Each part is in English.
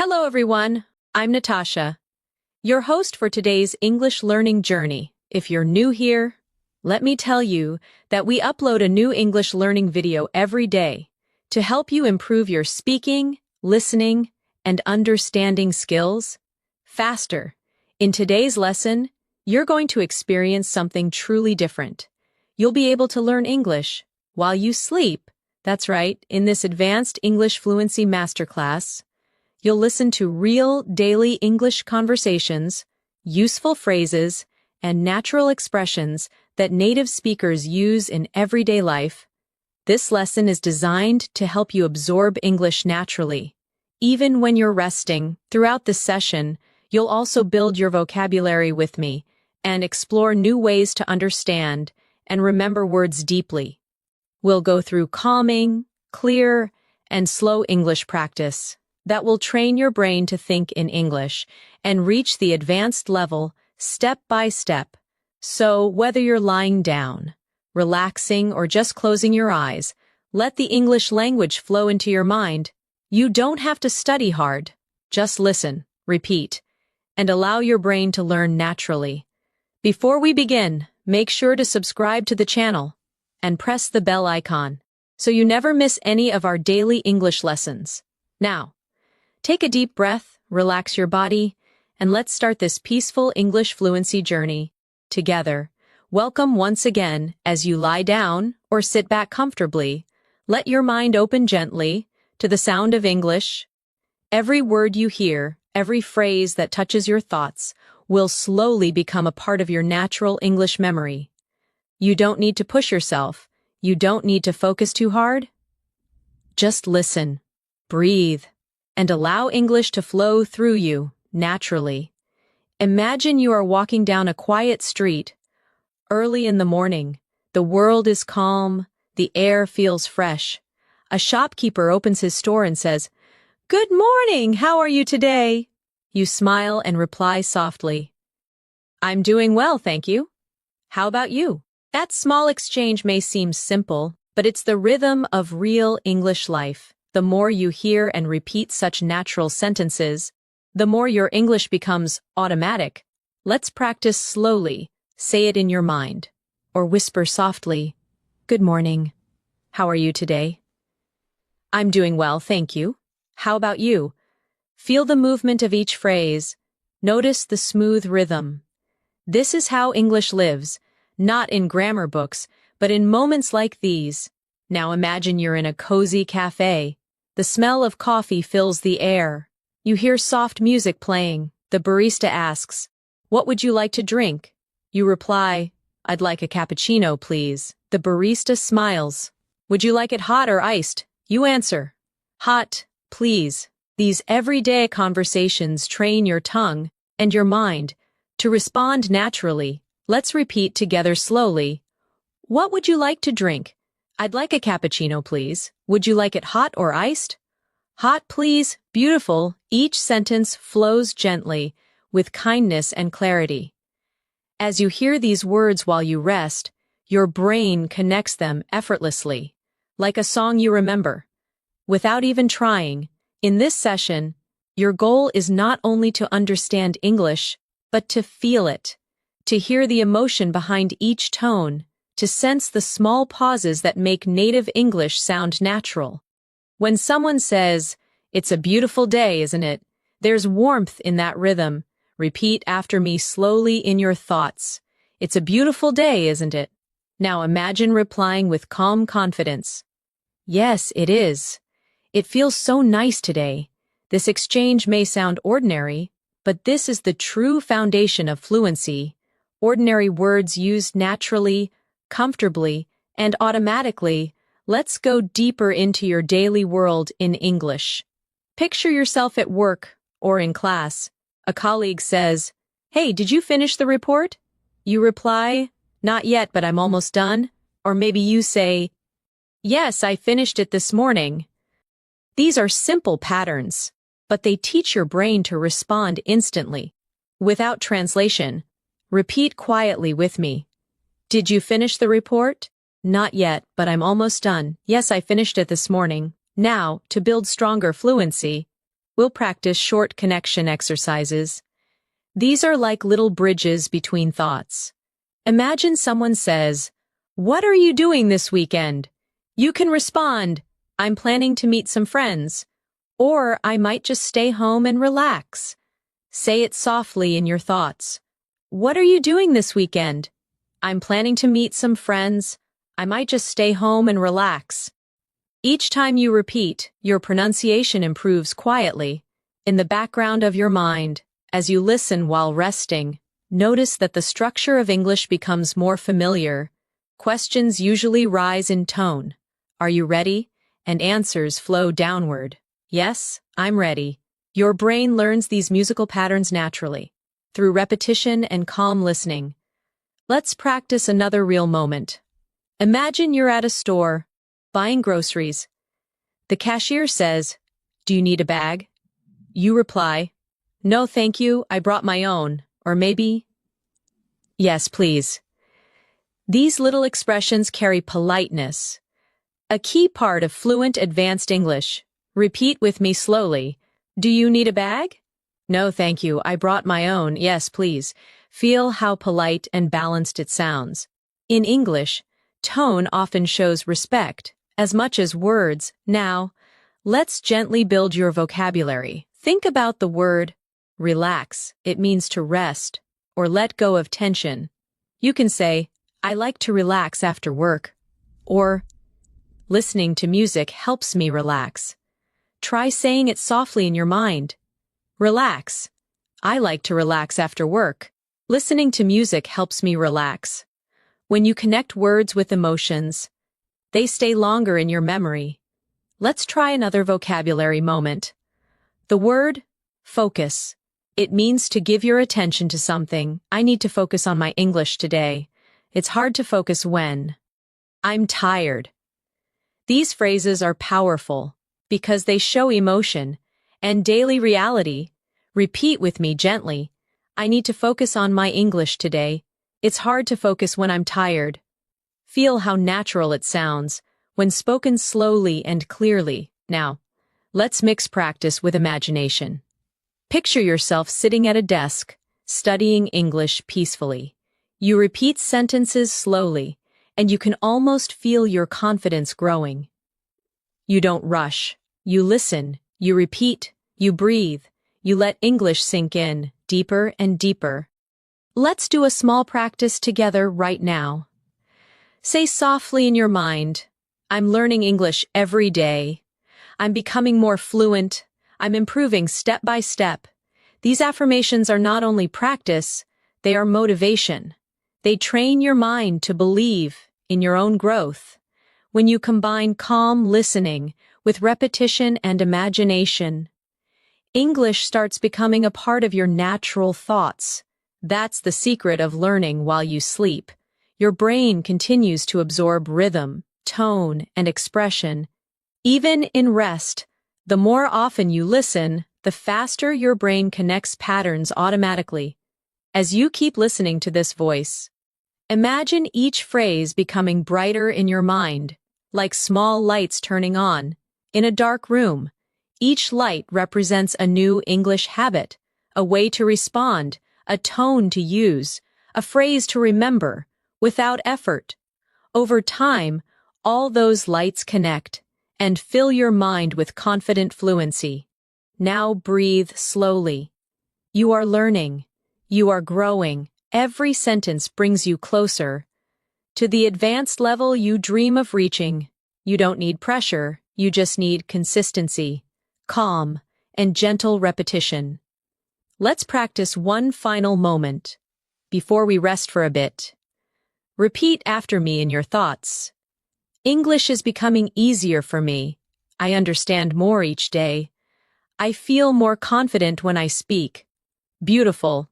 Hello, everyone. I'm Natasha, your host for today's English learning journey. If you're new here, let me tell you that we upload a new English learning video every day to help you improve your speaking, listening, and understanding skills faster. In today's lesson, you're going to experience something truly different. You'll be able to learn English while you sleep. That's right, in this advanced English fluency masterclass, you'll listen to real daily English conversations, useful phrases, and natural expressions that native speakers use in everyday life. This lesson is designed to help you absorb English naturally. Even when you're resting, throughout this session, you'll also build your vocabulary with me and explore new ways to understand and remember words deeply. We'll go through calming, clear, and slow English practice that will train your brain to think in English and reach the advanced level step by step. So, whether you're lying down, relaxing, or just closing your eyes, let the English language flow into your mind. You don't have to study hard. Just listen, repeat, and allow your brain to learn naturally. Before we begin, make sure to subscribe to the channel and press the bell icon so you never miss any of our daily English lessons. Now, take a deep breath, relax your body, and let's start this peaceful English fluency journey together. Welcome once again as you lie down or sit back comfortably. Let your mind open gently to the sound of English. Every word you hear, every phrase that touches your thoughts, will slowly become a part of your natural English memory. You don't need to push yourself. You don't need to focus too hard. Just listen, breathe, and allow English to flow through you naturally. Imagine you are walking down a quiet street. Early in the morning, the world is calm, the air feels fresh. A shopkeeper opens his store and says, "Good morning, how are you today?" You smile and reply softly, "I'm doing well, thank you. How about you?" That small exchange may seem simple, but it's the rhythm of real English life. The more you hear and repeat such natural sentences, the more your English becomes automatic. Let's practice slowly. Say it in your mind, or whisper softly, "Good morning. How are you today?" "I'm doing well, thank you. How about you?" Feel the movement of each phrase. Notice the smooth rhythm. This is how English lives, not in grammar books, but in moments like these. Now imagine you're in a cozy cafe. The smell of coffee fills the air. You hear soft music playing. The barista asks, "What would you like to drink?" You reply, "I'd like a cappuccino, please." The barista smiles. "Would you like it hot or iced?" You answer, "Hot, please." These everyday conversations train your tongue and your mind to respond naturally. Let's repeat together slowly. "What would you like to drink?" "I'd like a cappuccino, please." "Would you like it hot or iced?" "Hot, please." Beautiful. Each sentence flows gently, with kindness and clarity. As you hear these words while you rest, your brain connects them effortlessly, like a song you remember. Without even trying, in this session, your goal is not only to understand English, but to feel it, to hear the emotion behind each tone, to sense the small pauses that make native English sound natural. When someone says, "It's a beautiful day, isn't it?" there's warmth in that rhythm. Repeat after me slowly in your thoughts. "It's a beautiful day, isn't it?" Now imagine replying with calm confidence. "Yes, it is. It feels so nice today." This exchange may sound ordinary, but this is the true foundation of fluency. Ordinary words used naturally, comfortably, and automatically. Let's go deeper into your daily world in English. Picture yourself at work or in class. A colleague says, "Hey, did you finish the report?" You reply, "Not yet, but I'm almost done." Or maybe you say, "Yes, I finished it this morning." These are simple patterns, but they teach your brain to respond instantly. Without translation, repeat quietly with me. "Did you finish the report?" "Not yet, but I'm almost done." "Yes, I finished it this morning." Now, to build stronger fluency, we'll practice short connection exercises. These are like little bridges between thoughts. Imagine someone says, "What are you doing this weekend?" You can respond, "I'm planning to meet some friends," or "I might just stay home and relax." Say it softly in your thoughts. "What are you doing this weekend?" "I'm planning to meet some friends. I might just stay home and relax." Each time you repeat, your pronunciation improves quietly, in the background of your mind. As you listen while resting, notice that the structure of English becomes more familiar. Questions usually rise in tone. "Are you ready?" And answers flow downward. "Yes, I'm ready." Your brain learns these musical patterns naturally, through repetition and calm listening. Let's practice another real moment. Imagine you're at a store, buying groceries. The cashier says, "Do you need a bag?" You reply, "No, thank you, I brought my own." Or maybe, "Yes, please." These little expressions carry politeness. A key part of fluent advanced English. Repeat with me slowly. "Do you need a bag?" "No, thank you, I brought my own." "Yes, please." Feel how polite and balanced it sounds. In English, tone often shows respect, as much as words. Now, let's gently build your vocabulary. Think about the word relax. It means to rest or let go of tension. You can say, "I like to relax after work," or "Listening to music helps me relax." Try saying it softly in your mind. Relax. "I like to relax after work." Listening to music helps me relax. When you connect words with emotions, they stay longer in your memory. Let's try another vocabulary moment. The word focus. It means to give your attention to something. "I need to focus on my English today. It's hard to focus when I'm tired." These phrases are powerful because they show emotion and daily reality. Repeat with me gently. "I need to focus on my English today. It's hard to focus when I'm tired." Feel how natural it sounds when spoken slowly and clearly. Now, let's mix practice with imagination. Picture yourself sitting at a desk, studying English peacefully. You repeat sentences slowly, and you can almost feel your confidence growing. You don't rush. You listen, you repeat, you breathe, you let English sink in, deeper and deeper. Let's do a small practice together right now. Say softly in your mind, "I'm learning English every day. I'm becoming more fluent. I'm improving step by step." These affirmations are not only practice, they are motivation. They train your mind to believe in your own growth. When you combine calm listening with repetition and imagination, English starts becoming a part of your natural thoughts. That's the secret of learning while you sleep. Your brain continues to absorb rhythm, tone, and expression. Even in rest, the more often you listen, the faster your brain connects patterns automatically. As you keep listening to this voice, imagine each phrase becoming brighter in your mind, like small lights turning on. In a dark room, each light represents a new English habit, a way to respond, a tone to use, a phrase to remember, without effort. Over time, all those lights connect and fill your mind with confident fluency. Now breathe slowly. You are learning. You are growing. Every sentence brings you closer to the advanced level you dream of reaching. You don't need pressure, you just need consistency, calm, and gentle repetition. Let's practice one final moment before we rest for a bit. Repeat after me in your thoughts. "English is becoming easier for me. I understand more each day. I feel more confident when I speak." Beautiful.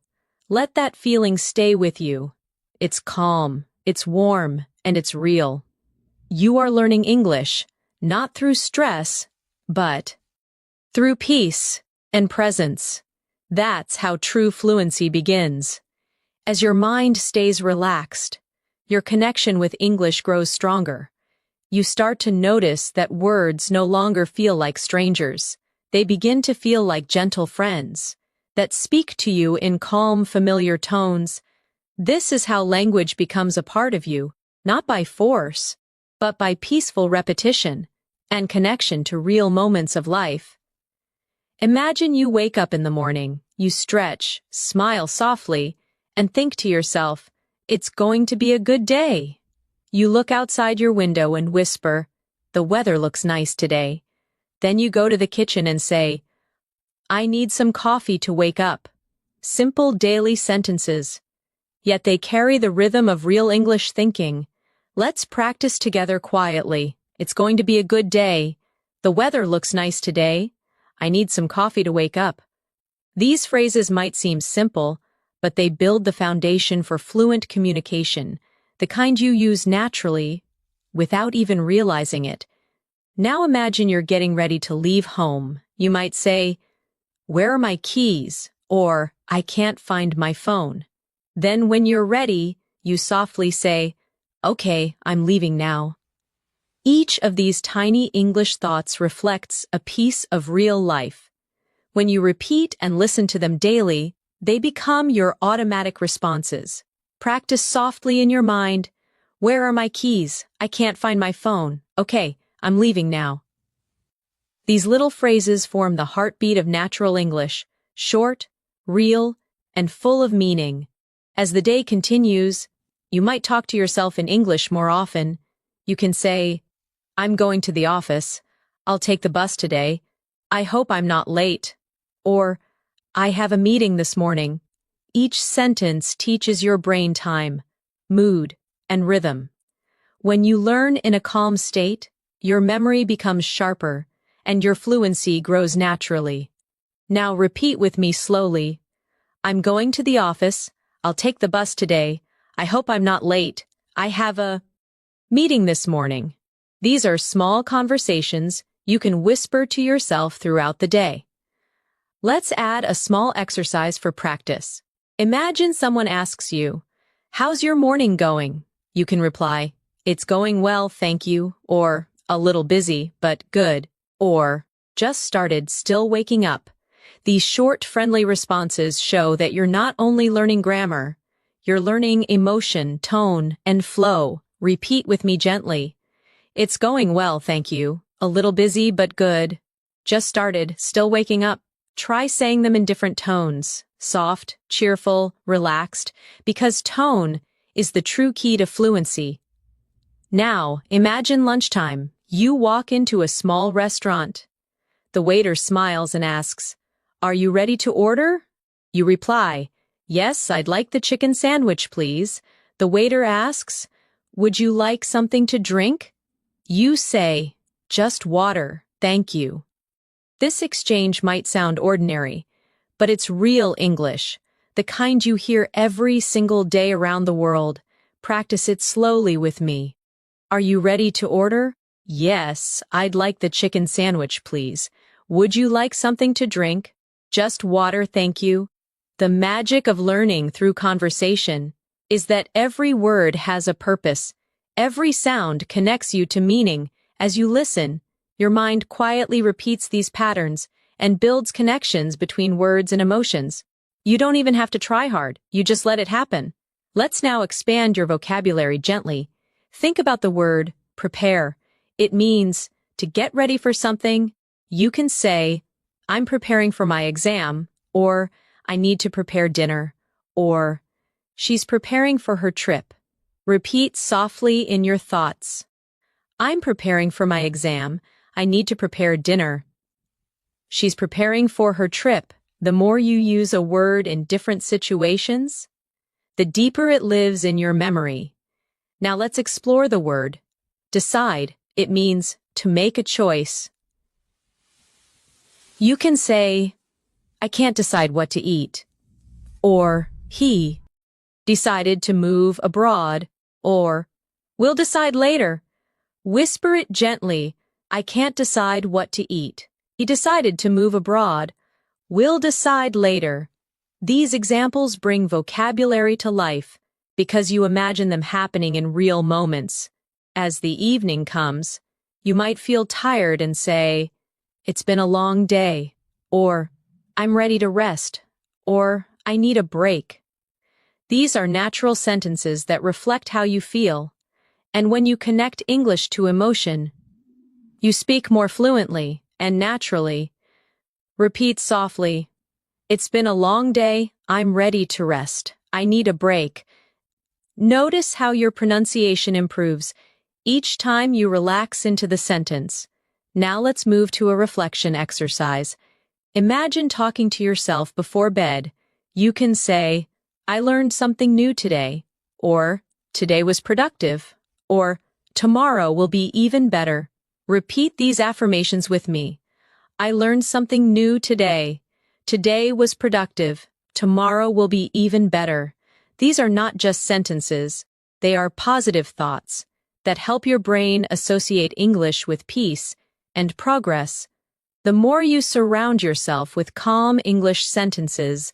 Let that feeling stay with you. It's calm, it's warm, and it's real. You are learning English, not through stress, but through peace and presence. That's how true fluency begins. As your mind stays relaxed, your connection with English grows stronger. You start to notice that words no longer feel like strangers. They begin to feel like gentle friends that speak to you in calm, familiar tones. This is how language becomes a part of you, not by force, but by peaceful repetition and connection to real moments of life. Imagine you wake up in the morning, you stretch, smile softly, and think to yourself, "It's going to be a good day." You look outside your window and whisper, "The weather looks nice today." Then you go to the kitchen and say, "I need some coffee to wake up." Simple daily sentences, yet they carry the rhythm of real English thinking. Let's practice together quietly. It's going to be a good day. The weather looks nice today. I need some coffee to wake up. These phrases might seem simple, but they build the foundation for fluent communication, the kind you use naturally, without even realizing it. Now imagine you're getting ready to leave home. You might say, "Where are my keys?" or "I can't find my phone." Then when you're ready, you softly say, "Okay, I'm leaving now." Each of these tiny English thoughts reflects a piece of real life. When you repeat and listen to them daily, they become your automatic responses. Practice softly in your mind. "Where are my keys? I can't find my phone. Okay, I'm leaving now." These little phrases form the heartbeat of natural English, short, real, and full of meaning. As the day continues, you might talk to yourself in English more often. You can say, "I'm going to the office. I'll take the bus today. I hope I'm not late." Or, "I have a meeting this morning." Each sentence teaches your brain time, mood, and rhythm. When you learn in a calm state, your memory becomes sharper, and your fluency grows naturally. Now repeat with me slowly. "I'm going to the office. I'll take the bus today. I hope I'm not late. I have a meeting this morning." These are small conversations you can whisper to yourself throughout the day. Let's add a small exercise for practice. Imagine someone asks you, "How's your morning going?" You can reply, "It's going well, thank you," or "A little busy, but good," or "Just started, still waking up." These short, friendly responses show that you're not only learning grammar, you're learning emotion, tone, and flow. Repeat with me gently. "It's going well, thank you. A little busy, but good. Just started, still waking up." Try saying them in different tones, soft, cheerful, relaxed, because tone is the true key to fluency. Now, imagine lunchtime. You walk into a small restaurant. The waiter smiles and asks, "Are you ready to order?" You reply, "Yes, I'd like the chicken sandwich, please." The waiter asks, "Would you like something to drink?" You say, "Just water, thank you." This exchange might sound ordinary, but it's real English, the kind you hear every single day around the world. Practice it slowly with me. "Are you ready to order?" "Yes, I'd like the chicken sandwich, please." "Would you like something to drink?" "Just water, thank you." The magic of learning through conversation is that every word has a purpose. Every sound connects you to meaning. As you listen, your mind quietly repeats these patterns and builds connections between words and emotions. You don't even have to try hard, you just let it happen. Let's now expand your vocabulary gently. Think about the word prepare. It means to get ready for something. You can say, "I'm preparing for my exam," or "I need to prepare dinner," or "She's preparing for her trip." Repeat softly in your thoughts. "I'm preparing for my exam. I need to prepare dinner." She's preparing for her trip. The more you use a word in different situations, the deeper it lives in your memory. Now let's explore the word decide. It means to make a choice. You can say, "I can't decide what to eat," or "He decided to move abroad," or "We'll decide later." Whisper it gently. "I can't decide what to eat. He decided to move abroad. We'll decide later." These examples bring vocabulary to life because you imagine them happening in real moments. As the evening comes, you might feel tired and say, it's been a long day, or I'm ready to rest, or I need a break. These are natural sentences that reflect how you feel, and when you connect English to emotion, you speak more fluently and naturally. Repeat softly, it's been a long day, I'm ready to rest, I need a break. Notice how your pronunciation improves each time you relax into the sentence. Now let's move to a reflection exercise. Imagine talking to yourself before bed. You can say, I learned something new today, or today was productive, or tomorrow will be even better. Repeat these affirmations with me. I learned something new today. Today was productive. Tomorrow will be even better. These are not just sentences. They are positive thoughts that help your brain associate English with peace and progress. The more you surround yourself with calm English sentences,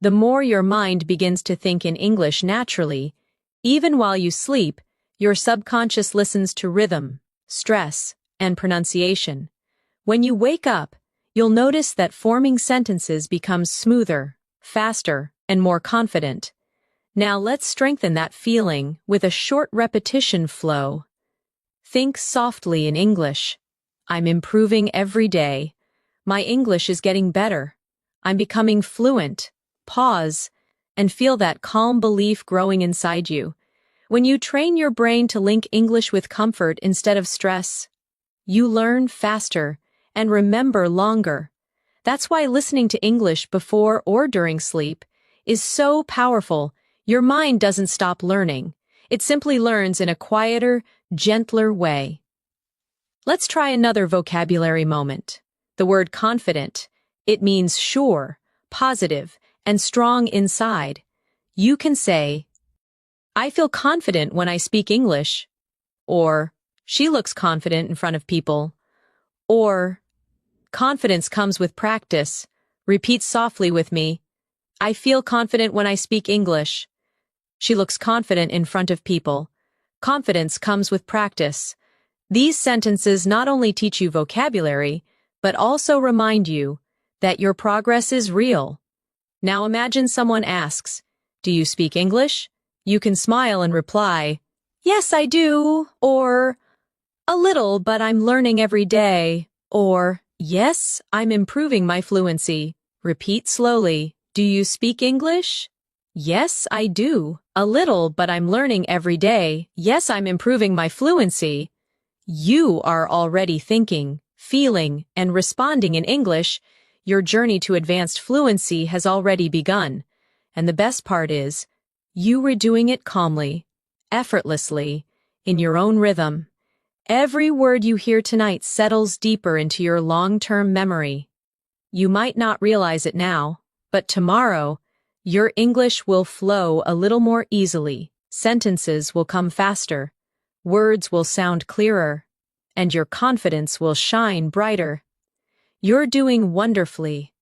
the more your mind begins to think in English naturally. Even while you sleep, your subconscious listens to rhythm, stress, and pronunciation. When you wake up, you'll notice that forming sentences becomes smoother, faster, and more confident. Now let's strengthen that feeling with a short repetition flow. Think softly in English. I'm improving every day. My English is getting better. I'm becoming fluent. Pause, and feel that calm belief growing inside you. When you train your brain to link English with comfort instead of stress, you learn faster and remember longer. That's why listening to English before or during sleep is so powerful. Your mind doesn't stop learning. It simply learns in a quieter, gentler way. Let's try another vocabulary moment. The word confident. It means sure, positive, and strong inside. You can say, I feel confident when I speak English, or she looks confident in front of people, or confidence comes with practice. Repeat softly with me. I feel confident when I speak English. She looks confident in front of people. Confidence comes with practice. These sentences not only teach you vocabulary, but also remind you that your progress is real. Now imagine someone asks, do you speak English? You can smile and reply, yes, I do, or a little, but I'm learning every day, or yes, I'm improving my fluency. Repeat slowly, do you speak English? Yes, I do. A little, but I'm learning every day. Yes, I'm improving my fluency. You are already thinking, feeling, and responding in English. Your journey to advanced fluency has already begun. And the best part is, you were doing it calmly, effortlessly, in your own rhythm. Every word you hear tonight settles deeper into your long-term memory. You might not realize it now, but tomorrow, your English will flow a little more easily, sentences will come faster, words will sound clearer, and your confidence will shine brighter. You're doing wonderfully.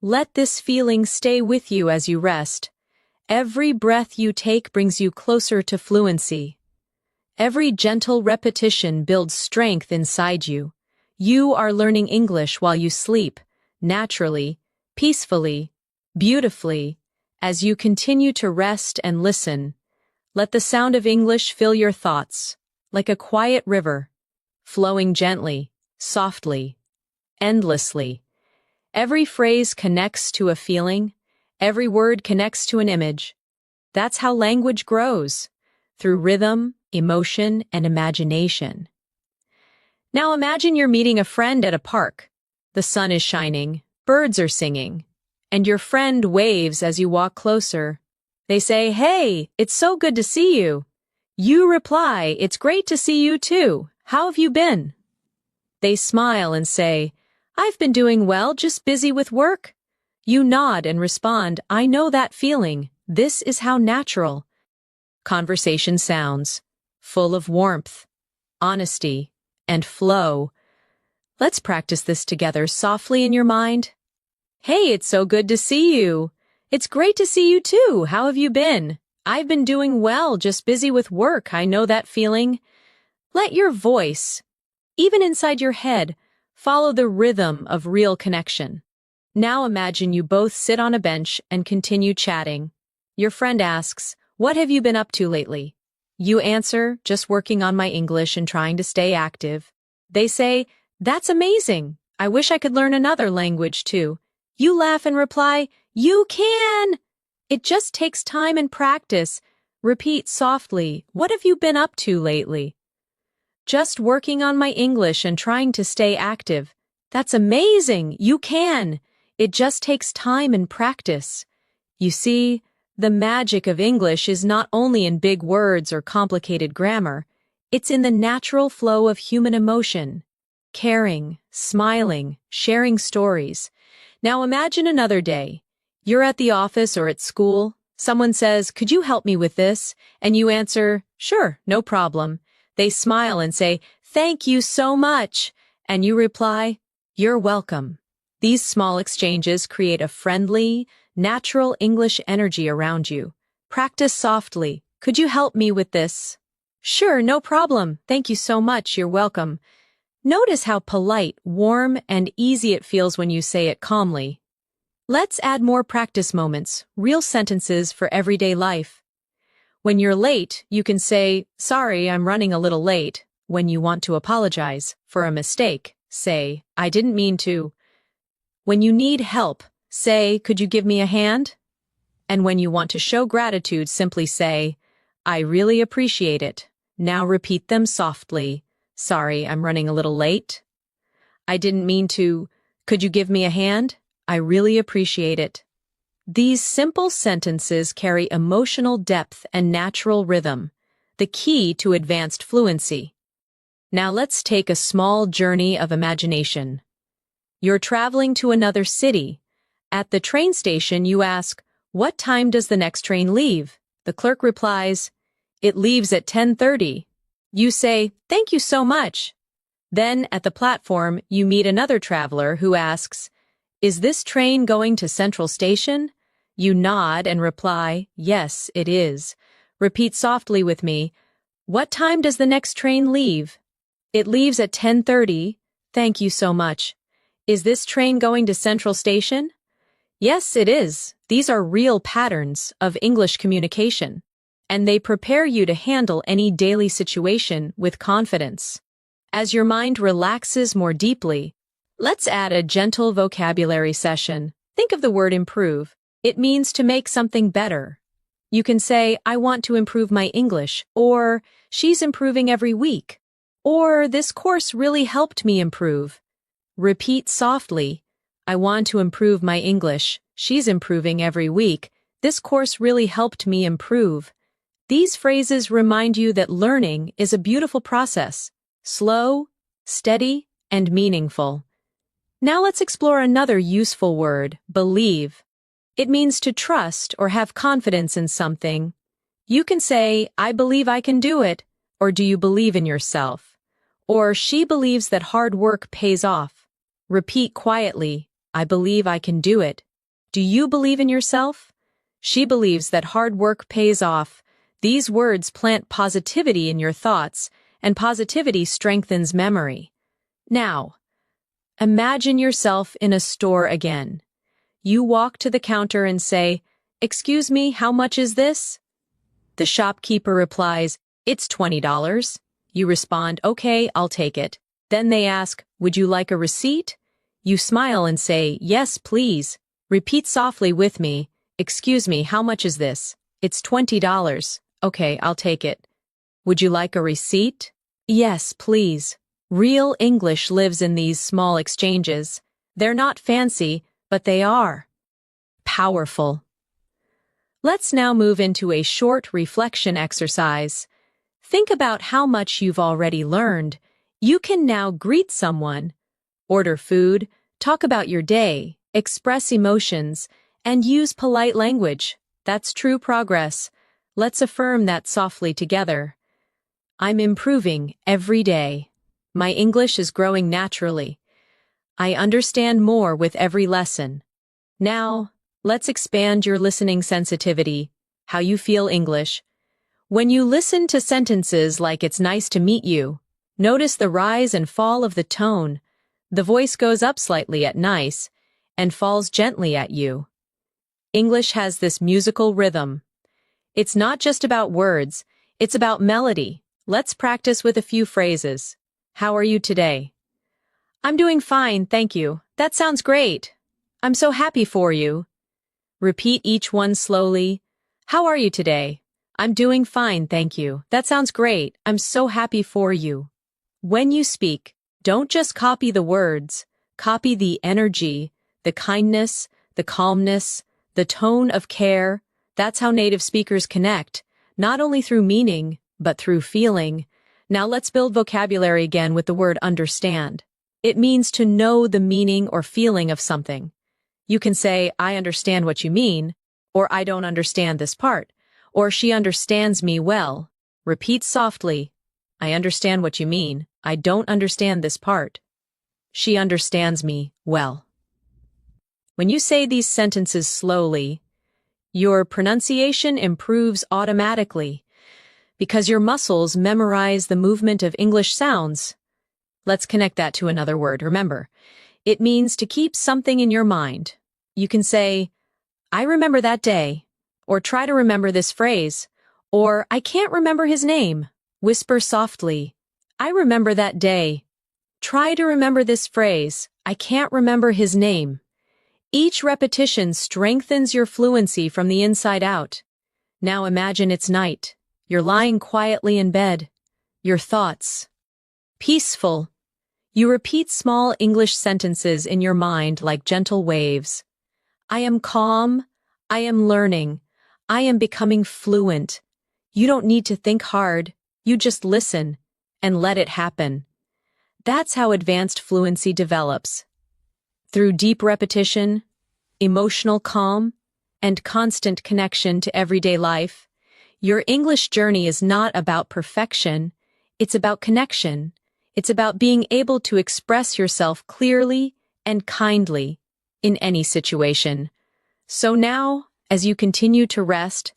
Let this feeling stay with you as you rest. Every breath you take brings you closer to fluency. Every gentle repetition builds strength inside you. You are learning English while you sleep, naturally, peacefully, beautifully. As you continue to rest and listen, let the sound of English fill your thoughts, like a quiet river, flowing gently, softly, endlessly. Every phrase connects to a feeling, every word connects to an image. That's how language grows, through rhythm, emotion, and imagination. Now imagine you're meeting a friend at a park. The sun is shining, birds are singing, and your friend waves as you walk closer. They say, hey, it's so good to see you. You reply, it's great to see you too. How have you been? They smile and say, I've been doing well, just busy with work. You nod and respond, I know that feeling. This is how natural conversation sounds, full of warmth, honesty, and flow. Let's practice this together softly in your mind. Hey, it's so good to see you. It's great to see you too. How have you been? I've been doing well, just busy with work. I know that feeling. Let your voice, even inside your head, Follow the rhythm of real connection. Now imagine you both sit on a bench and continue chatting. Your friend asks, "What have you been up to lately?" You answer, "Just working on my English and trying to stay active." They say, "That's amazing. I wish I could learn another language too." You laugh and reply, "You can! It just takes time and practice." Repeat softly, "What have you been up to lately?" "Just working on my English and trying to stay active." "That's amazing. You can. It just takes time and practice." You see, the magic of English is not only in big words or complicated grammar, it's in the natural flow of human emotion. Caring, smiling, sharing stories. Now imagine another day. You're at the office or at school. Someone says, "Could you help me with this?" And you answer, "Sure, no problem." They smile and say, "Thank you so much." And you reply, "You're welcome." These small exchanges create a friendly, natural English energy around you. Practice softly. "Could you help me with this?" "Sure, no problem. Thank you so much. You're welcome." Notice how polite, warm, and easy it feels when you say it calmly. Let's add more practice moments, real sentences for everyday life. When you're late, you can say, "Sorry, I'm running a little late." When you want to apologize for a mistake, say, "I didn't mean to." When you need help, say, "Could you give me a hand?" And when you want to show gratitude, simply say, "I really appreciate it." Now repeat them softly. "Sorry, I'm running a little late." "I didn't mean to." "Could you give me a hand?" "I really appreciate it." These simple sentences carry emotional depth and natural rhythm, the key to advanced fluency. Now let's take a small journey of imagination. You're traveling to another city. At the train station, you ask, "What time does the next train leave?" The clerk replies, "It leaves at 10:30. You say, "Thank you so much." Then, at the platform, you meet another traveler who asks, "Is this train going to Central Station?" You nod and reply, "Yes, it is." Repeat softly with me, "What time does the next train leave?" "It leaves at 10:30. Thank you so much." "Is this train going to Central Station?" "Yes, it is." These are real patterns of English communication, and they prepare you to handle any daily situation with confidence. As your mind relaxes more deeply, let's add a gentle vocabulary session. Think of the word improve. It means to make something better. You can say, "I want to improve my English," or "She's improving every week," or "This course really helped me improve." Repeat softly, "I want to improve my English. She's improving every week. This course really helped me improve." These phrases remind you that learning is a beautiful process, slow, steady, and meaningful. Now let's explore another useful word, believe. It means to trust or have confidence in something. You can say, "I believe I can do it," or "Do you believe in yourself?" Or "She believes that hard work pays off." Repeat quietly, "I believe I can do it." "Do you believe in yourself?" "She believes that hard work pays off." These words plant positivity in your thoughts, and positivity strengthens memory. Now, imagine yourself in a store again. You walk to the counter and say, "Excuse me, how much is this?" The shopkeeper replies, "It's $20. You respond, "Okay, I'll take it." Then they ask, "Would you like a receipt?" You smile and say, "Yes, please." Repeat softly with me, "Excuse me, how much is this?" "It's $20. Okay, I'll take it." "Would you like a receipt?" "Yes, please." Real English lives in these small exchanges. They're not fancy, but they are powerful. Let's now move into a short reflection exercise. Think about how much you've already learned. You can now greet someone, order food, talk about your day, express emotions, and use polite language. That's true progress. Let's affirm that softly together. I'm improving every day. My English is growing naturally. I understand more with every lesson. Now, let's expand your listening sensitivity, how you feel English. When you listen to sentences like "It's nice to meet you," notice the rise and fall of the tone. The voice goes up slightly at nice and falls gently at you. English has this musical rhythm. It's not just about words, it's about melody. Let's practice with a few phrases. How are you today? I'm doing fine, thank you. That sounds great. I'm so happy for you. Repeat each one slowly. How are you today? I'm doing fine, thank you. That sounds great. I'm so happy for you. When you speak, don't just copy the words. Copy the energy, the kindness, the calmness, the tone of care. That's how native speakers connect, not only through meaning, but through feeling. Now let's build vocabulary again with the word understand. It means to know the meaning or feeling of something. You can say, I understand what you mean, or I don't understand this part, or she understands me well. Repeat softly. I understand what you mean. I don't understand this part. She understands me well. When you say these sentences slowly, your pronunciation improves automatically because your muscles memorize the movement of English sounds. Let's connect that to another word. Remember, it means to keep something in your mind. You can say, I remember that day, or try to remember this phrase, or I can't remember his name. Whisper softly, I remember that day. Try to remember this phrase, I can't remember his name. Each repetition strengthens your fluency from the inside out. Now imagine it's night. You're lying quietly in bed. Your thoughts. Peaceful. You repeat small English sentences in your mind like gentle waves. I am calm. I am learning. I am becoming fluent. You don't need to think hard. You just listen and let it happen. That's how advanced fluency develops. Through deep repetition, emotional calm, and constant connection to everyday life, your English journey is not about perfection, it's about connection. It's about being able to express yourself clearly and kindly in any situation. So now, as you continue to rest,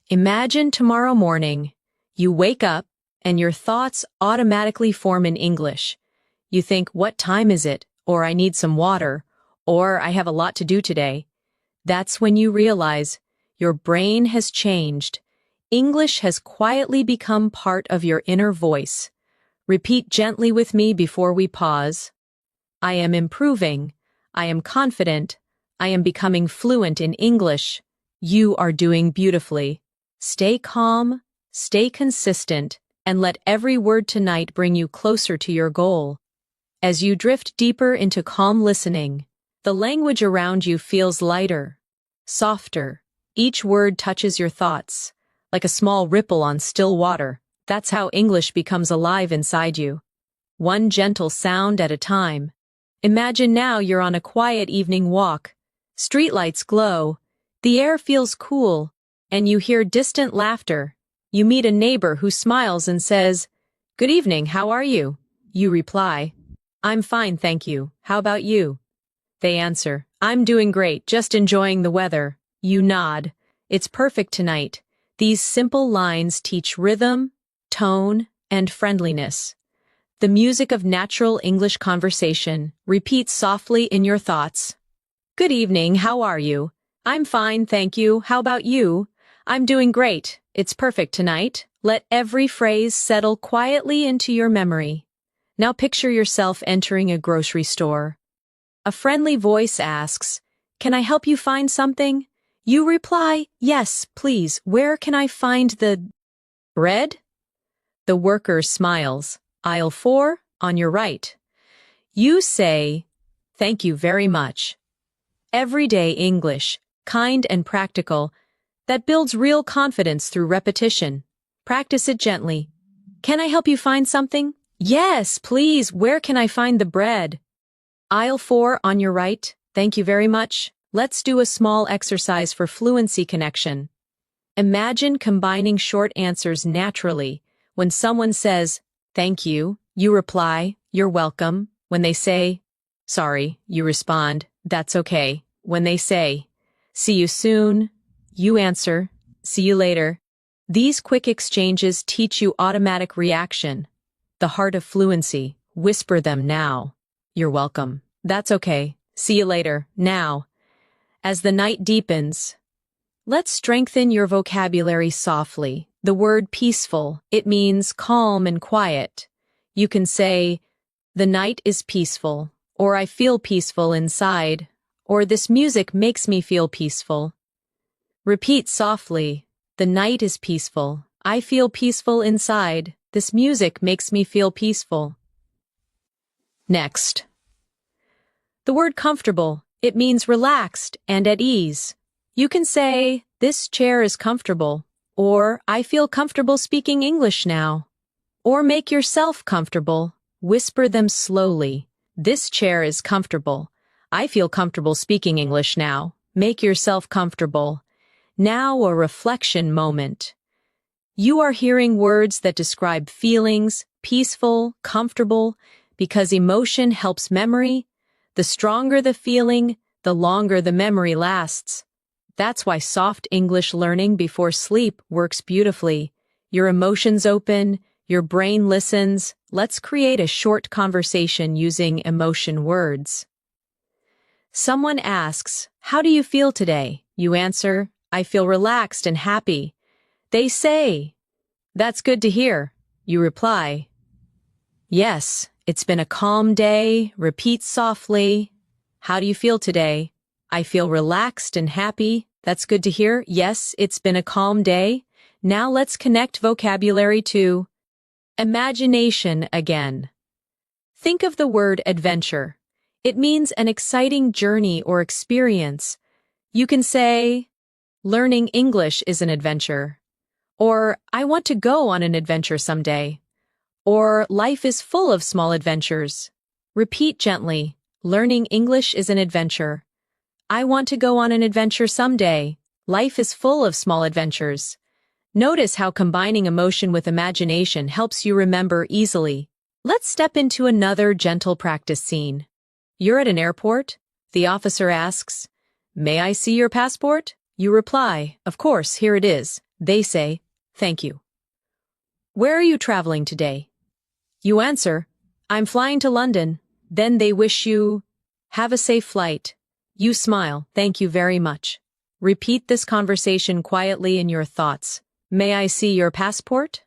imagine tomorrow morning, you wake up and your thoughts automatically form in English. You think, what time is it? Or I need some water. Or I have a lot to do today. That's when you realize your brain has changed. English has quietly become part of your inner voice. Repeat gently with me before we pause. I am improving. I am confident. I am becoming fluent in English. You are doing beautifully. Stay calm, stay consistent, and let every word tonight bring you closer to your goal. As you drift deeper into calm listening, the language around you feels lighter, softer. Each word touches your thoughts, like a small ripple on still water. That's how English becomes alive inside you. One gentle sound at a time. Imagine now you're on a quiet evening walk. Streetlights glow, the air feels cool, and you hear distant laughter. You meet a neighbor who smiles and says, Good evening, how are you? You reply, I'm fine, thank you. How about you? They answer, I'm doing great, just enjoying the weather. You nod. It's perfect tonight. These simple lines teach rhythm, tone, and friendliness. The music of natural English conversation. Repeat softly in your thoughts. Good evening, how are you? I'm fine, thank you. How about you? I'm doing great. It's perfect tonight. Let every phrase settle quietly into your memory. Now picture yourself entering a grocery store. A friendly voice asks, Can I help you find something? You reply, Yes, please. Where can I find the bread? The worker smiles. Aisle 4, on your right. You say, Thank you very much. Everyday English, kind and practical, that builds real confidence through repetition. Practice it gently. Can I help you find something? Yes, please. Where can I find the bread? Aisle 4, on your right. Thank you very much. Let's do a small exercise for fluency connection. Imagine combining short answers naturally. When someone says, Thank you, you reply, You're welcome. When they say, Sorry, you respond, That's okay. When they say, See you soon, you answer, See you later. These quick exchanges teach you automatic reaction. The heart of fluency. Whisper them now. You're welcome. That's okay. See you later. Now, as the night deepens, let's strengthen your vocabulary softly. The word peaceful, it means calm and quiet. You can say, the night is peaceful, or I feel peaceful inside, or this music makes me feel peaceful. Repeat softly, the night is peaceful, I feel peaceful inside, this music makes me feel peaceful. Next. The word comfortable, it means relaxed and at ease. You can say, this chair is comfortable, or I feel comfortable speaking English now. Or make yourself comfortable. Whisper them slowly. This chair is comfortable. I feel comfortable speaking English now. Make yourself comfortable. Now a reflection moment. You are hearing words that describe feelings, peaceful, comfortable, because emotion helps memory. The stronger the feeling, the longer the memory lasts. That's why soft English learning before sleep works beautifully. Your emotions open, your brain listens. Let's create a short conversation using emotion words. Someone asks, how do you feel today? You answer, I feel relaxed and happy. They say, that's good to hear. You reply, yes, it's been a calm day. Repeat softly. How do you feel today? I feel relaxed and happy. That's good to hear. Yes, it's been a calm day. Now let's connect vocabulary to imagination again. Think of the word adventure. It means an exciting journey or experience. You can say, learning English is an adventure. Or, I want to go on an adventure someday. Or, life is full of small adventures. Repeat gently, learning English is an adventure. I want to go on an adventure someday. Life is full of small adventures. Notice how combining emotion with imagination helps you remember easily. Let's step into another gentle practice scene. You're at an airport. The officer asks, may I see your passport? You reply, of course, here it is. They say, thank you. Where are you traveling today? You answer, I'm flying to London. Then they wish you, have a safe flight. You smile, thank you very much. Repeat this conversation quietly in your thoughts. May I see your passport?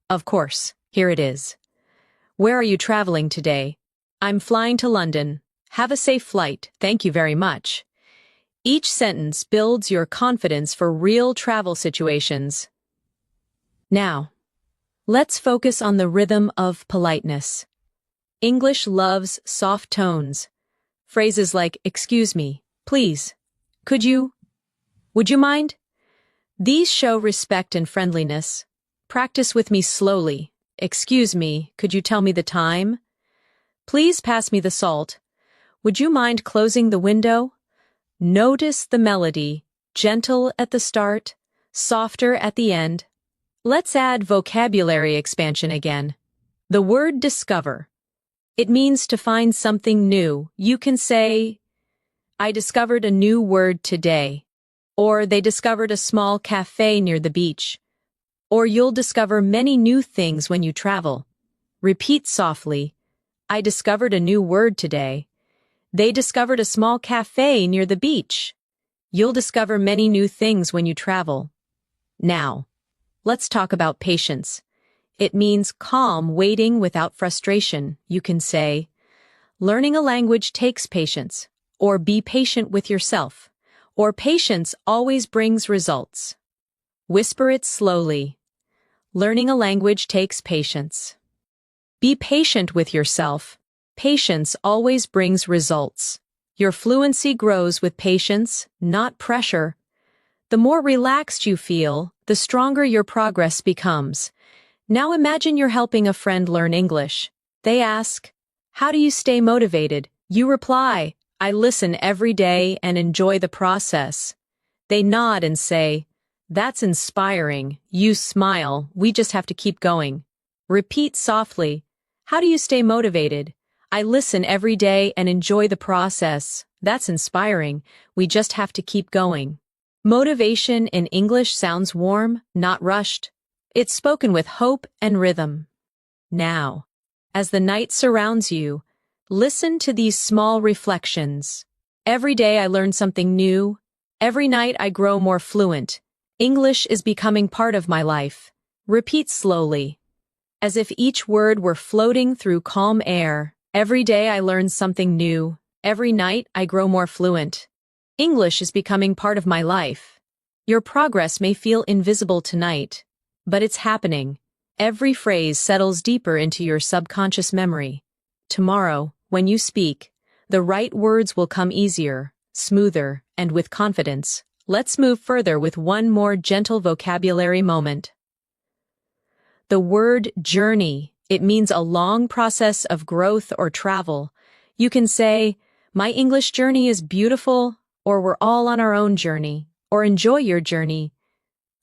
Of course, here it is. Where are you traveling today? I'm flying to London. Have a safe flight, thank you very much. Each sentence builds your confidence for real travel situations. Now, let's focus on the rhythm of politeness. English loves soft tones. Phrases like, excuse me, please, could you, would you mind? These show respect and friendliness. Practice with me slowly. Excuse me, could you tell me the time? Please pass me the salt. Would you mind closing the window? Notice the melody, gentle at the start, softer at the end. Let's add vocabulary expansion again. The word discover. It means to find something new. You can say, I discovered a new word today. Or they discovered a small cafe near the beach. Or you'll discover many new things when you travel. Repeat softly, I discovered a new word today. They discovered a small cafe near the beach. You'll discover many new things when you travel. Now, let's talk about patience. It means calm waiting without frustration. You can say, learning a language takes patience, or be patient with yourself, or patience always brings results. Whisper it slowly. Learning a language takes patience. Be patient with yourself. Patience always brings results. Your fluency grows with patience, not pressure. The more relaxed you feel, the stronger your progress becomes. Now imagine you're helping a friend learn English. They ask, how do you stay motivated? You reply, I listen every day and enjoy the process. They nod and say, that's inspiring. You smile, we just have to keep going. Repeat softly, how do you stay motivated? I listen every day and enjoy the process. That's inspiring. We just have to keep going. Motivation in English sounds warm, not rushed. It's spoken with hope and rhythm. Now, as the night surrounds you, Listen to these small reflections. Every day I learn something new. Every night I grow more fluent. English is becoming part of my life. Repeat slowly, as if each word were floating through calm air. Every day I learn something new. Every night I grow more fluent. English is becoming part of my life. Your progress may feel invisible tonight, but it's happening. Every phrase settles deeper into your subconscious memory. Tomorrow, when you speak, the right words will come easier, smoother, and with confidence. Let's move further with one more gentle vocabulary moment. The word journey. It means a long process of growth or travel. You can say, "My English journey is beautiful," or "We're all on our own journey," or "Enjoy your journey."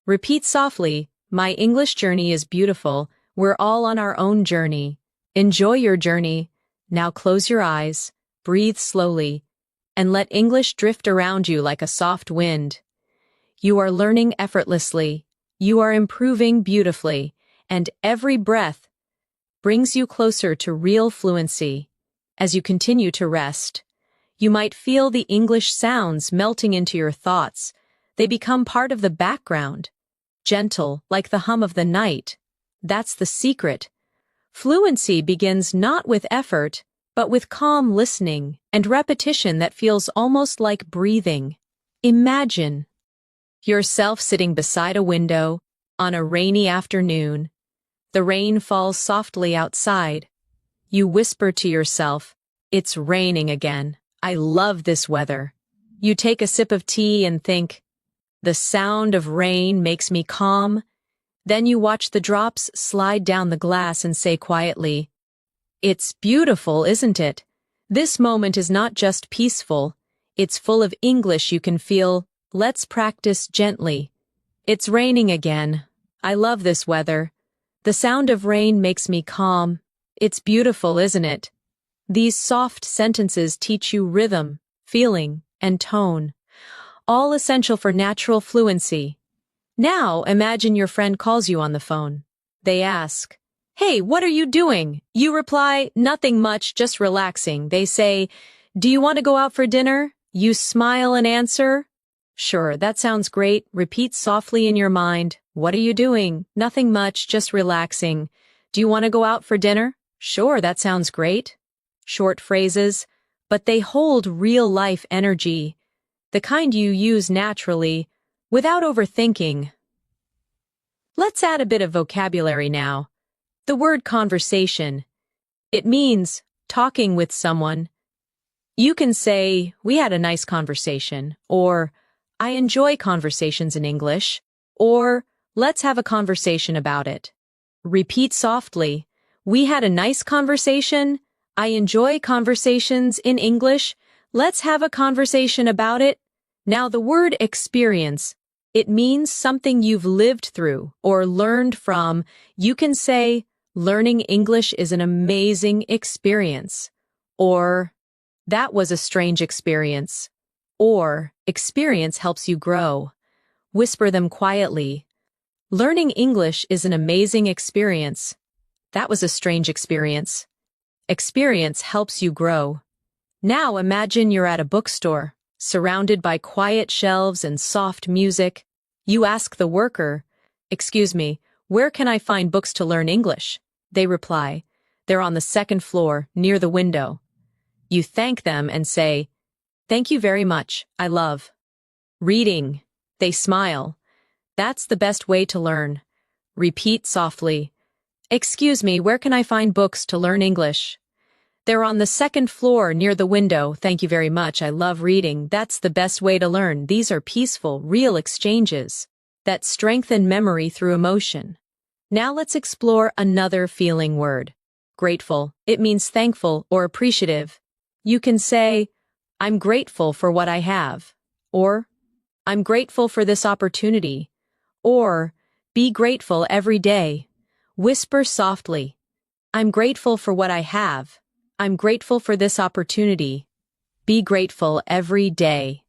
Repeat softly, "My English journey is beautiful. We're all on our own journey. Enjoy your journey." Now close your eyes, breathe slowly, and let English drift around you like a soft wind. You are learning effortlessly. You are improving beautifully, and every breath brings you closer to real fluency. As you continue to rest, you might feel the English sounds melting into your thoughts. They become part of the background, gentle like the hum of the night. That's the secret. Fluency begins not with effort, but with calm listening and repetition that feels almost like breathing. Imagine yourself sitting beside a window on a rainy afternoon. The rain falls softly outside. You whisper to yourself, "It's raining again. I love this weather." You take a sip of tea and think, "The sound of rain makes me calm." Then you watch the drops slide down the glass and say quietly, "It's beautiful, isn't it?" This moment is not just peaceful, it's full of English you can feel. Let's practice gently. "It's raining again. I love this weather. The sound of rain makes me calm. It's beautiful, isn't it?" These soft sentences teach you rhythm, feeling, and tone, all essential for natural fluency. Now imagine your friend calls you on the phone. They ask, "Hey, what are you doing?" You reply, "Nothing much, just relaxing." They say, "Do you want to go out for dinner?" You smile and answer, "Sure, that sounds great." Repeat softly in your mind, "What are you doing?" "Nothing much, just relaxing." "Do you want to go out for dinner?" "Sure, that sounds great." Short phrases, but they hold real-life energy, the kind you use naturally, without overthinking. Let's add a bit of vocabulary now. The word conversation. It means talking with someone. You can say, "We had a nice conversation," or "I enjoy conversations in English," or "Let's have a conversation about it." Repeat softly, "We had a nice conversation," "I enjoy conversations in English," "Let's have a conversation about it." Now the word experience. It means something you've lived through or learned from. You can say, "Learning English is an amazing experience," or "That was a strange experience," or "Experience helps you grow." Whisper them quietly. "Learning English is an amazing experience." "That was a strange experience." Experience helps you grow. Now imagine you're at a bookstore, surrounded by quiet shelves and soft music. You ask the worker, "Excuse me, where can I find books to learn English?" They reply, "They're on the second floor, near the window." You thank them and say, "Thank you very much, I love reading." They smile. "That's the best way to learn." Repeat softly, "Excuse me, where can I find books to learn English?" "They're on the second floor near the window. Thank you very much. I love reading. That's the best way to learn." These are peaceful, real exchanges that strengthen memory through emotion. Now let's explore another feeling word. Grateful. It means thankful or appreciative. You can say, "I'm grateful for what I have," or "I'm grateful for this opportunity," or "Be grateful every day." Whisper softly, "I'm grateful for what I have. I'm grateful for this opportunity." Be grateful every day.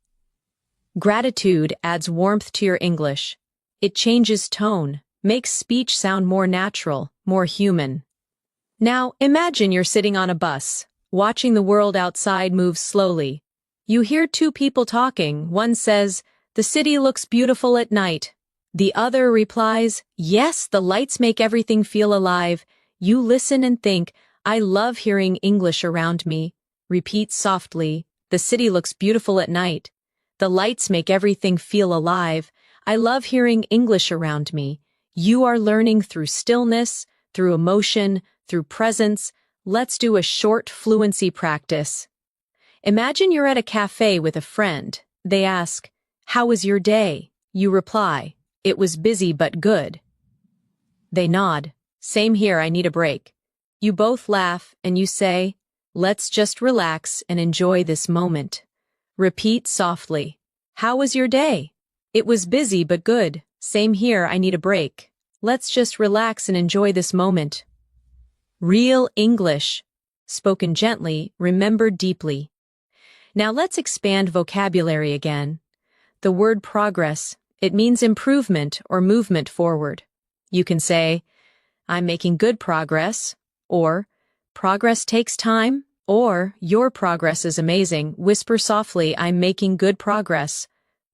Gratitude adds warmth to your English. It changes tone, makes speech sound more natural, more human. Now, imagine you're sitting on a bus, watching the world outside move slowly. You hear two people talking. One says, "The city looks beautiful at night." The other replies, "Yes, the lights make everything feel alive." You listen and think, "I love hearing English around me." Repeat softly, "The city looks beautiful at night. The lights make everything feel alive. I love hearing English around me." You are learning through stillness, through emotion, through presence. Let's do a short fluency practice. Imagine you're at a cafe with a friend. They ask, "How was your day?" You reply, "It was busy but good." They nod, "Same here, I need a break." You both laugh and you say, "Let's just relax and enjoy this moment." Repeat softly, "How was your day?" "It was busy but good." "Same here, I need a break." Let's just relax and enjoy this moment. Real English. Spoken gently, remembered deeply. Now let's expand vocabulary again. The word progress, it means improvement or movement forward. You can say, "I'm making good progress," or "Progress takes time," or "Your progress is amazing." Whisper softly, "I'm making good progress."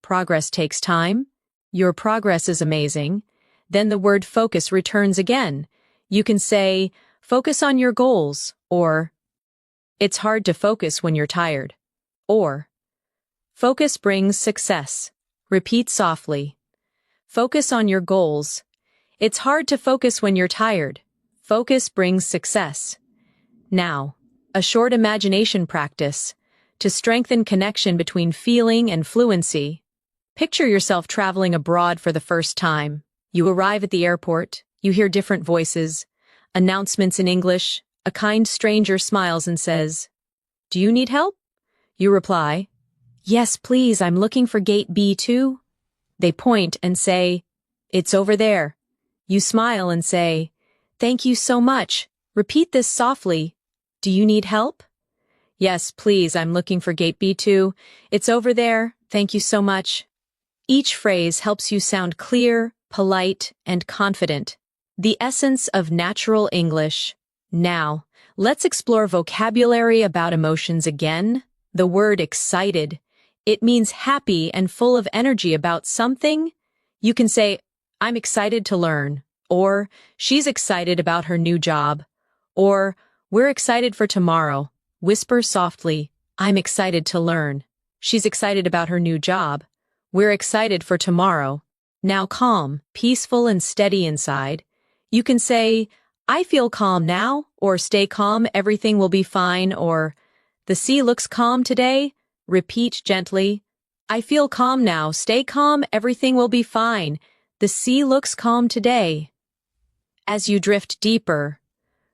Progress takes time. Your progress is amazing. Then the word focus returns again. You can say, "Focus on your goals," or "It's hard to focus when you're tired," or "Focus brings success." Repeat softly. Focus on your goals. It's hard to focus when you're tired. Focus brings success. Now, a short imagination practice to strengthen connection between feeling and fluency. Picture yourself traveling abroad for the first time. You arrive at the airport, you hear different voices, announcements in English, a kind stranger smiles and says, "Do you need help?" You reply, "Yes, please, I'm looking for gate B2. They point and say, "It's over there." You smile and say, "Thank you so much." Repeat this softly. "Do you need help?" "Yes, please, I'm looking for gate B2. It's over there. Thank you so much." Each phrase helps you sound clear, polite, and confident. The essence of natural English. Now, let's explore vocabulary about emotions again. The word excited. It means happy and full of energy about something. You can say, "I'm excited to learn," or "She's excited about her new job," or "We're excited for tomorrow." Whisper softly, "I'm excited to learn." "She's excited about her new job." "We're excited for tomorrow." Now calm, peaceful, and steady inside. You can say, "I feel calm now," or "Stay calm, everything will be fine," or "The sea looks calm today." Repeat gently, "I feel calm now. Stay calm, everything will be fine. The sea looks calm today." As you drift deeper,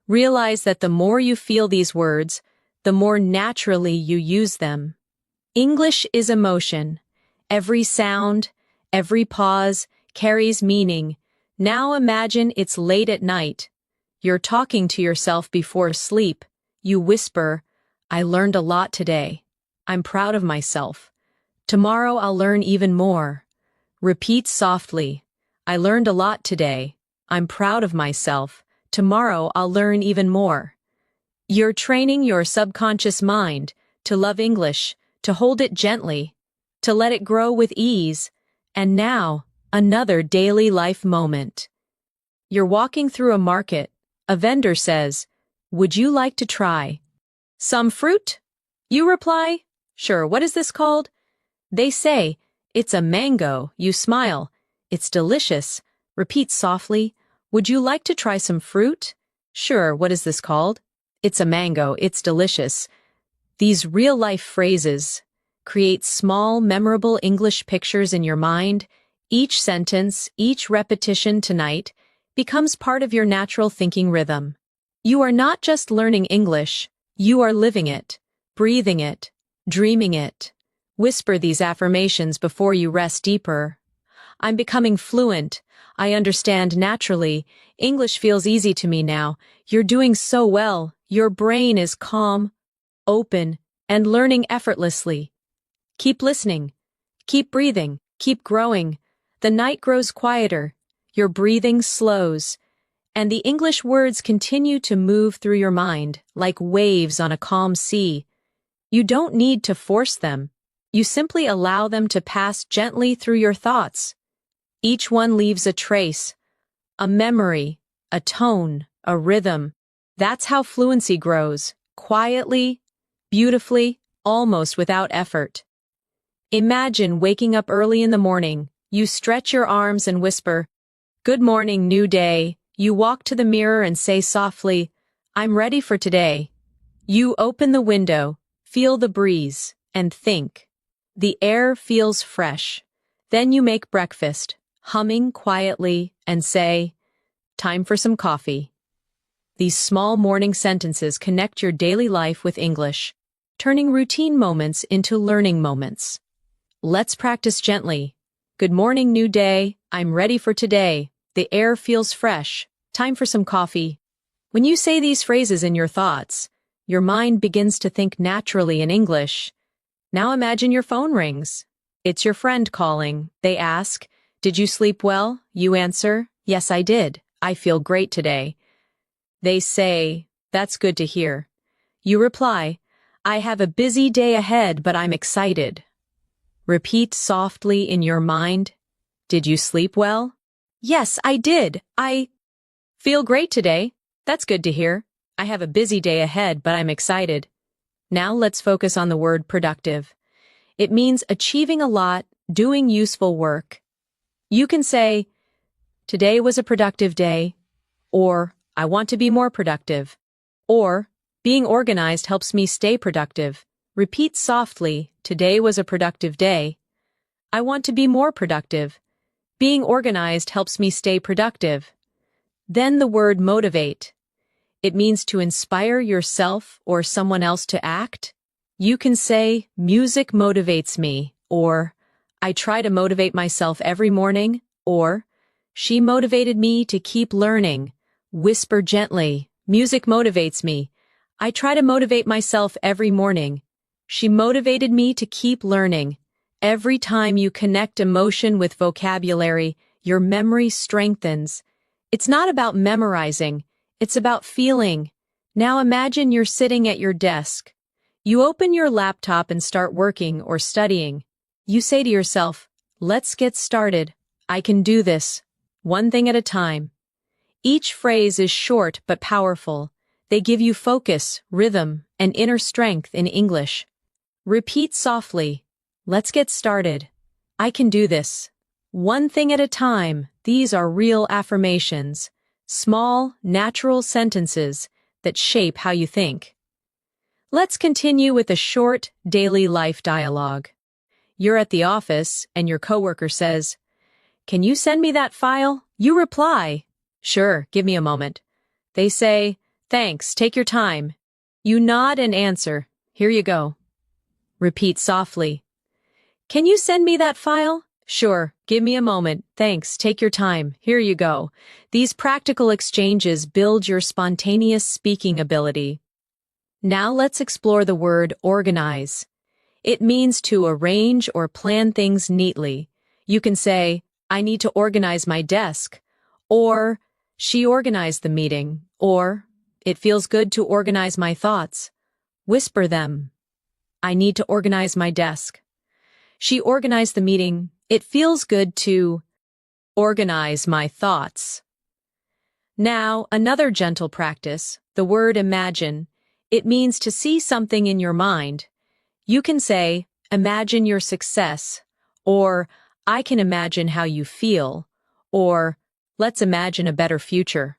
realize that the more you feel these words, the more naturally you use them. English is emotion. Every sound, every pause carries meaning. Now imagine it's late at night. You're talking to yourself before sleep. You whisper, "I learned a lot today. I'm proud of myself. Tomorrow I'll learn even more." Repeat softly, "I learned a lot today. I'm proud of myself. Tomorrow I'll learn even more." You're training your subconscious mind to love English, to hold it gently, to let it grow with ease. And now, another daily life moment. You're walking through a market. A vendor says, "Would you like to try some fruit?" You reply, "Sure, what is this called?" They say, "It's a mango." You smile, "It's delicious." Repeat softly, "Would you like to try some fruit?" "Sure, what is this called?" "It's a mango. It's delicious." These real-life phrases create small, memorable English pictures in your mind. Each sentence, each repetition tonight becomes part of your natural thinking rhythm. You are not just learning English, you are living it, breathing it, dreaming it. Whisper these affirmations before you rest deeper. "I'm becoming fluent. I understand naturally. English feels easy to me now. You're doing so well. Your brain is calm, open, and learning effortlessly." Keep listening. Keep breathing. Keep growing. The night grows quieter. Your breathing slows. and the English words continue to move through your mind like waves on a calm sea. You don't need to force them. You simply allow them to pass gently through your thoughts. Each one leaves a trace, a memory, a tone, a rhythm. That's how fluency grows, quietly, beautifully, almost without effort. Imagine waking up early in the morning. You stretch your arms and whisper, "Good morning, new day." You walk to the mirror and say softly, "I'm ready for today." You open the window, feel the breeze, and think. The air feels fresh. Then you make breakfast, humming quietly, and say, "Time for some coffee." These small morning sentences connect your daily life with English, turning routine moments into learning moments. Let's practice gently. Good morning, new day. I'm ready for today. The air feels fresh. Time for some coffee. When you say these phrases in your thoughts, your mind begins to think naturally in English. Now imagine your phone rings. It's your friend calling. They ask, "Did you sleep well?" You answer, "Yes, I did. I feel great today." They say, "That's good to hear." You reply, "I have a busy day ahead, but I'm excited." Repeat softly in your mind, "Did you sleep well?" "Yes, I did. I feel great today. That's good to hear. I have a busy day ahead, but I'm excited." Now let's focus on the word productive. It means achieving a lot, doing useful work. You can say, "Today was a productive day," or "I want to be more productive," or "Being organized helps me stay productive." Repeat softly, "Today was a productive day." "I want to be more productive." "Being organized helps me stay productive." Then the word motivate. It means to inspire yourself or someone else to act. You can say, "Music motivates me," or "I try to motivate myself every morning," or "She motivated me to keep learning." Whisper gently, "Music motivates me. I try to motivate myself every morning. She motivated me to keep learning." Every time you connect emotion with vocabulary, your memory strengthens. It's not about memorizing, it's about feeling. Now imagine you're sitting at your desk. You open your laptop and start working or studying. You say to yourself, "Let's get started. I can do this. One thing at a time." Each phrase is short but powerful. They give you focus, rhythm, and inner strength in English. Repeat softly, "Let's get started. I can do this. One thing at a time." These are real affirmations, small, natural sentences that shape how you think. Let's continue with a short, daily life dialogue. You're at the office, and your coworker says, "Can you send me that file?" You reply, "Sure, give me a moment." They say, "Thanks, take your time." You nod and answer, "Here you go." Repeat softly, "Can you send me that file?" "Sure, give me a moment. Thanks, take your time. Here you go." These practical exchanges build your spontaneous speaking ability. Now let's explore the word organize. It means to arrange or plan things neatly. You can say, "I need to organize my desk," or "She organized the meeting," or "It feels good to organize my thoughts." Whisper them. "I need to organize my desk." "She organized the meeting." "It feels good to organize my thoughts." Now, another gentle practice, the word imagine. It means to see something in your mind. You can say, "Imagine your success," or "I can imagine how you feel," or "Let's imagine a better future."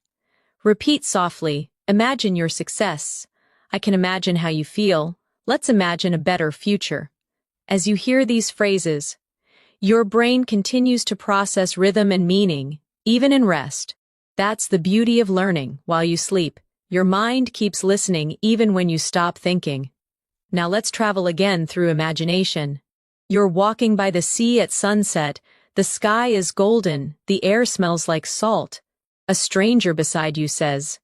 Repeat softly, "Imagine your success." "I can imagine how you feel." "Let's imagine a better future." As you hear these phrases, your brain continues to process rhythm and meaning, even in rest. That's the beauty of learning while you sleep. Your mind keeps listening even when you stop thinking. Now let's travel again through imagination. You're walking by the sea at sunset. The sky is golden. The air smells like salt. A stranger beside you says,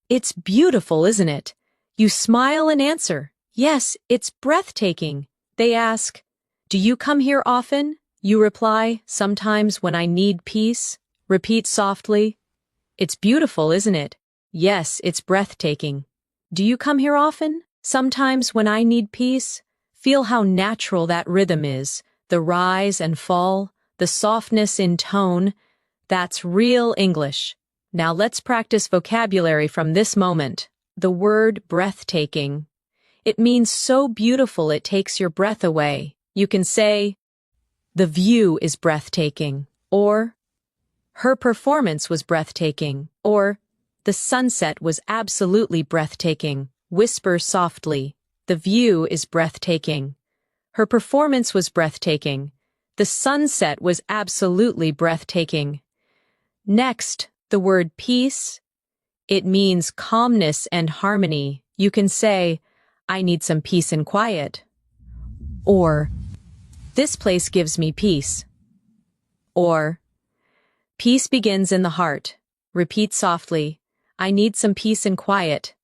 "It's beautiful, isn't it?" You smile and answer, "Yes, it's breathtaking." They ask, "Do you come here often?" You reply, "Sometimes when I need peace." Repeat softly, It's beautiful, isn't it? Yes, it's breathtaking. Do you come here often? Sometimes when I need peace, feel how natural that rhythm is, the rise and fall, the softness in tone. That's real English. Now let's practice vocabulary from this moment. The word breathtaking. It means so beautiful it takes your breath away. You can say, the view is breathtaking, or her performance was breathtaking, or the sunset was absolutely breathtaking. Whisper softly, the view is breathtaking. Her performance was breathtaking. The sunset was absolutely breathtaking. Next, the word peace. It means calmness and harmony. You can say, I need some peace and quiet. Or, this place gives me peace. Or, peace begins in the heart. Repeat softly, I need some peace and quiet.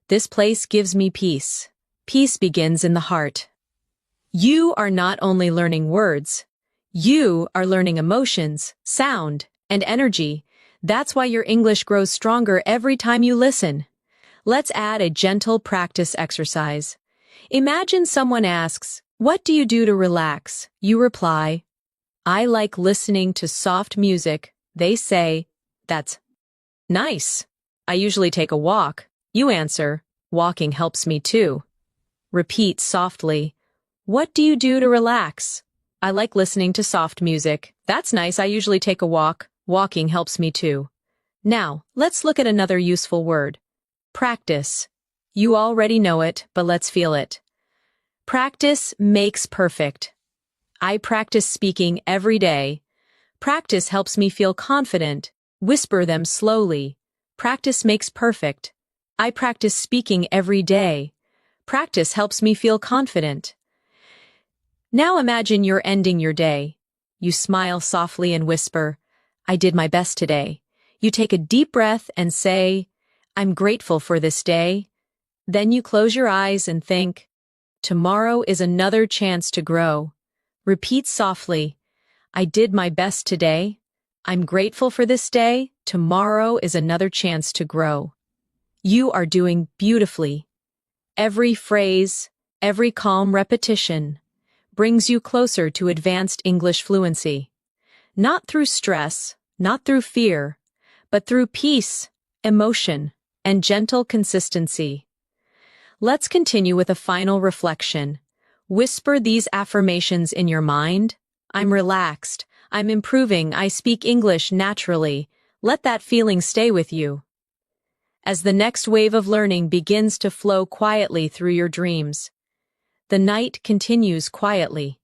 This place gives me peace. Peace begins in the heart. You are not only learning words, you are learning emotions, sound, and energy. That's why your English grows stronger every time you listen. Let's add a gentle practice exercise. Imagine someone asks, what do you do to relax? You reply, I like listening to soft music. They say, that's nice. I usually take a walk. You answer, walking helps me too. Repeat softly, what do you do to relax? I like listening to soft music. That's nice. I usually take a walk. Walking helps me too. Now, let's look at another useful word. Practice. You already know it, but let's feel it. Practice makes perfect. I practice speaking every day. Practice helps me feel confident. Whisper them slowly. Practice makes perfect. I practice speaking every day. Practice helps me feel confident. Now imagine you're ending your day. You smile softly and whisper, I did my best today. You take a deep breath and say, I'm grateful for this day. Then you close your eyes and think, tomorrow is another chance to grow. Repeat softly, I did my best today. I'm grateful for this day. Tomorrow is another chance to grow. You are doing beautifully. Every phrase, every calm repetition brings you closer to advanced English fluency. Not through stress, not through fear, but through peace, emotion, and gentle consistency. Let's continue with a final reflection. Whisper these affirmations in your mind. I'm relaxed. I'm improving. I speak English naturally. Let that feeling stay with you. As the next wave of learning begins to flow quietly through your dreams, the night continues quietly.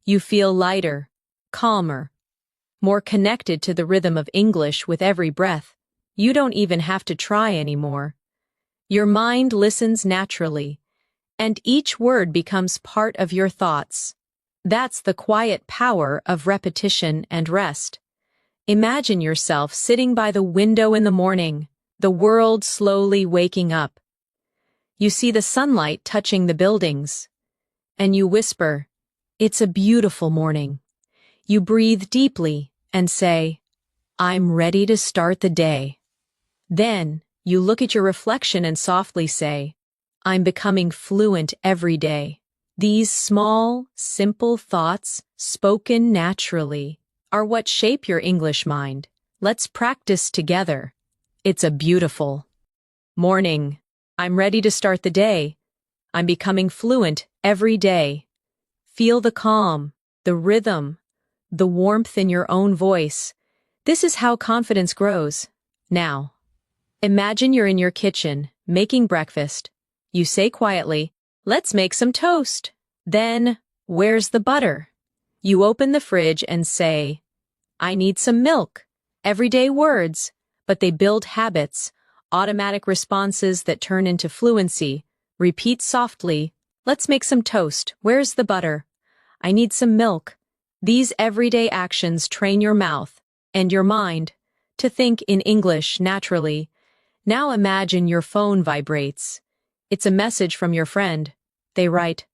You feel lighter, calmer, more connected to the rhythm of English with every breath. You don't even have to try anymore. Your mind listens naturally, and each word becomes part of your thoughts. That's the quiet power of repetition and rest. Imagine yourself sitting by the window in the morning, the world slowly waking up. You see the sunlight touching the buildings, and you whisper, it's a beautiful morning. You breathe deeply and say, I'm ready to start the day. Then, you look at your reflection and softly say, I'm becoming fluent every day. These small, simple thoughts, spoken naturally, are what shape your English mind. Let's practice together. It's a beautiful morning. I'm ready to start the day. I'm becoming fluent every day. Feel the calm, the rhythm, the warmth in your own voice. This is how confidence grows. Now, imagine you're in your kitchen, making breakfast. You say quietly, let's make some toast. Then, where's the butter? You open the fridge and say, I need some milk. Everyday words, but they build habits, automatic responses that turn into fluency. Repeat softly, let's make some toast. Where's the butter? I need some milk. These everyday actions train your mouth and your mind to think in English naturally. Now imagine your phone vibrates. It's a message from your friend. They write,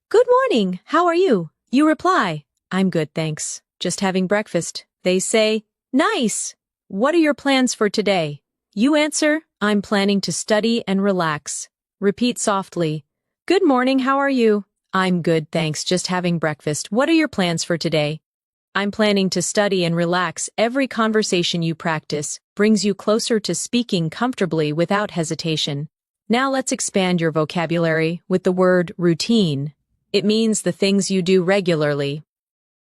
Good morning, how are you? You reply, I'm good, thanks. Just having breakfast. They say, Nice. what are your plans for today? You answer, I'm planning to study and relax. Repeat softly. Good morning, how are you? I'm good, thanks, just having breakfast. What are your plans for today? I'm planning to study and relax. Every conversation you practice brings you closer to speaking comfortably without hesitation. Now let's expand your vocabulary with the word routine. It means the things you do regularly.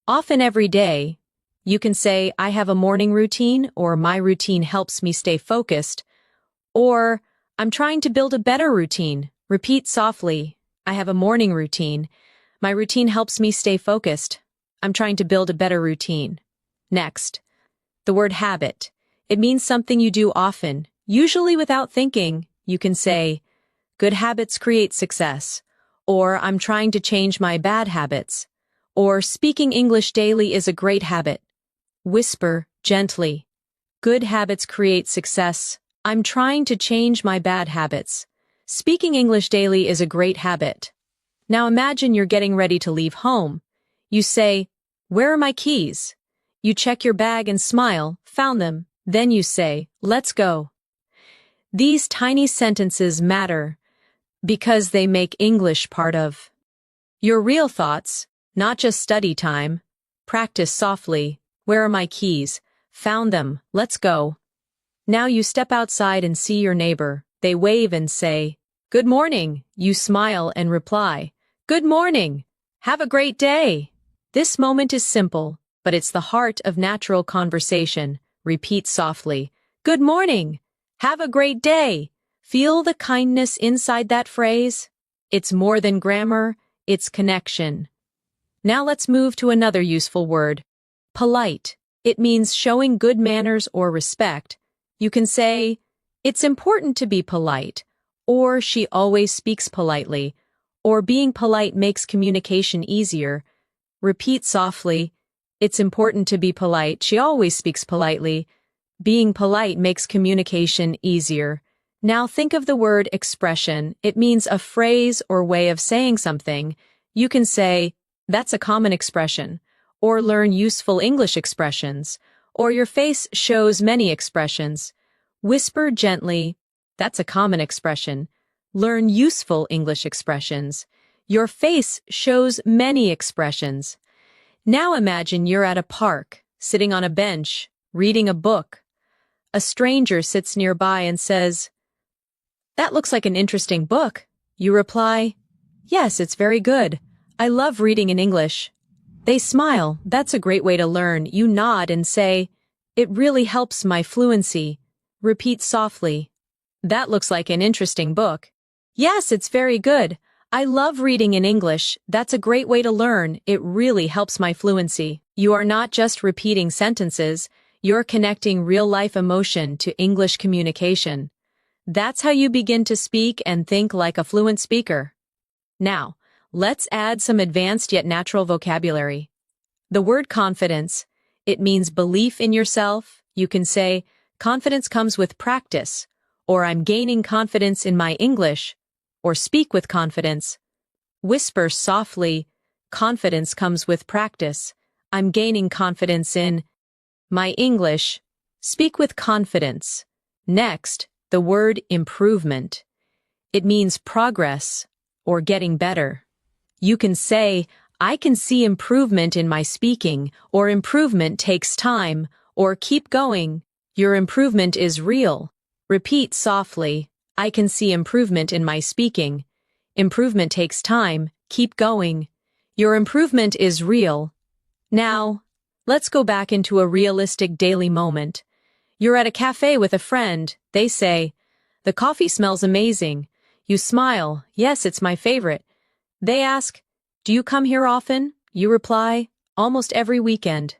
Often every day, you can say, I have a morning routine, or my routine helps me stay focused, or I'm trying to build a better routine. Repeat softly. I have a morning routine. My routine helps me stay focused. I'm trying to build a better routine. Next, the word habit. It means something you do often, usually without thinking. You can say, good habits create success, or I'm trying to change my bad habits, or speaking English daily is a great habit. Whisper gently. Good habits create success. I'm trying to change my bad habits. Speaking English daily is a great habit. Now imagine you're getting ready to leave home. You say, where are my keys? You check your bag and smile, found them. Then you say, let's go. These tiny sentences matter because they make English part of your real thoughts, not just study time. Practice softly. Where are my keys? Found them. Let's go. Now you step outside and see your neighbor. They wave and say, good morning. You smile and reply, good morning. Have a great day. This moment is simple, but it's the heart of natural conversation. Repeat softly. Good morning. Have a great day. Feel the kindness inside that phrase. It's more than grammar, it's connection. Now let's move to another useful word. Polite. It means showing good manners or respect. You can say, it's important to be polite, or she always speaks politely, or being polite makes communication easier. Repeat softly. It's important to be polite. She always speaks politely. Being polite makes communication easier. Now think of the word expression. It means a phrase or way of saying something. You can say, that's a common expression, or learn useful English expressions, or your face shows many expressions. Whisper gently, that's a common expression. Learn useful English expressions. Your face shows many expressions. Now imagine you're at a park, sitting on a bench, reading a book. A stranger sits nearby and says, that looks like an interesting book. You reply, yes, it's very good. I love reading in English. They smile. That's a great way to learn. You nod and say, it really helps my fluency. Repeat softly. That looks like an interesting book. Yes, it's very good. I love reading in English. That's a great way to learn. It really helps my fluency. You are not just repeating sentences. You're connecting real-life emotion to English communication. That's how you begin to speak and think like a fluent speaker. Now, let's add some advanced yet natural vocabulary. The word confidence. It means belief in yourself. You can say, confidence comes with practice, or I'm gaining confidence in my English, or speak with confidence. Whisper softly, confidence comes with practice. I'm gaining confidence in my English. Speak with confidence. Next, the word improvement. It means progress or getting better. You can say, I can see improvement in my speaking, or improvement takes time, or keep going. Your improvement is real. Repeat softly, I can see improvement in my speaking. Improvement takes time, keep going. Your improvement is real. Now, let's go back into a realistic daily moment. You're at a cafe with a friend. They say, the coffee smells amazing. You smile, yes, it's my favorite. They ask, do you come here often? You reply, almost every weekend.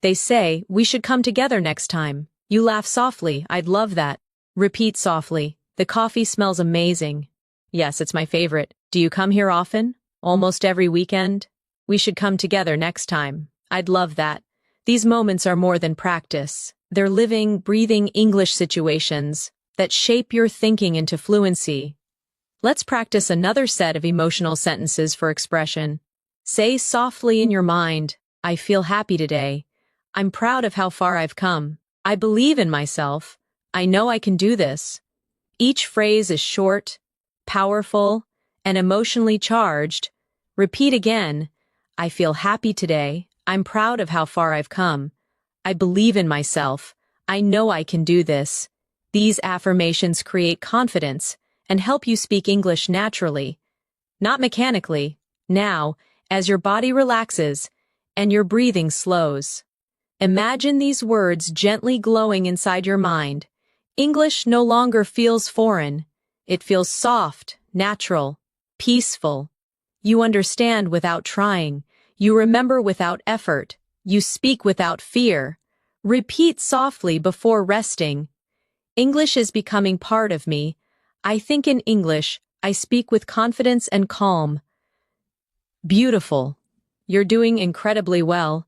They say, we should come together next time. You laugh softly, I'd love that. Repeat softly, the coffee smells amazing. Yes, it's my favorite. Do you come here often? Almost every weekend? We should come together next time. I'd love that. These moments are more than practice. They're living, breathing English situations that shape your thinking into fluency. Let's practice another set of emotional sentences for expression. Say softly in your mind, I feel happy today. I'm proud of how far I've come. I believe in myself. I know I can do this. Each phrase is short, powerful, and emotionally charged. Repeat again. I feel happy today. I'm proud of how far I've come. I believe in myself. I know I can do this. These affirmations create confidence and help you speak English naturally, not mechanically. Now, as your body relaxes and your breathing slows, imagine these words gently glowing inside your mind. English no longer feels foreign. It feels soft, natural, peaceful. You understand without trying. You remember without effort. You speak without fear. Repeat softly before resting. English is becoming part of me. I think in English. I speak with confidence and calm. Beautiful. You're doing incredibly well.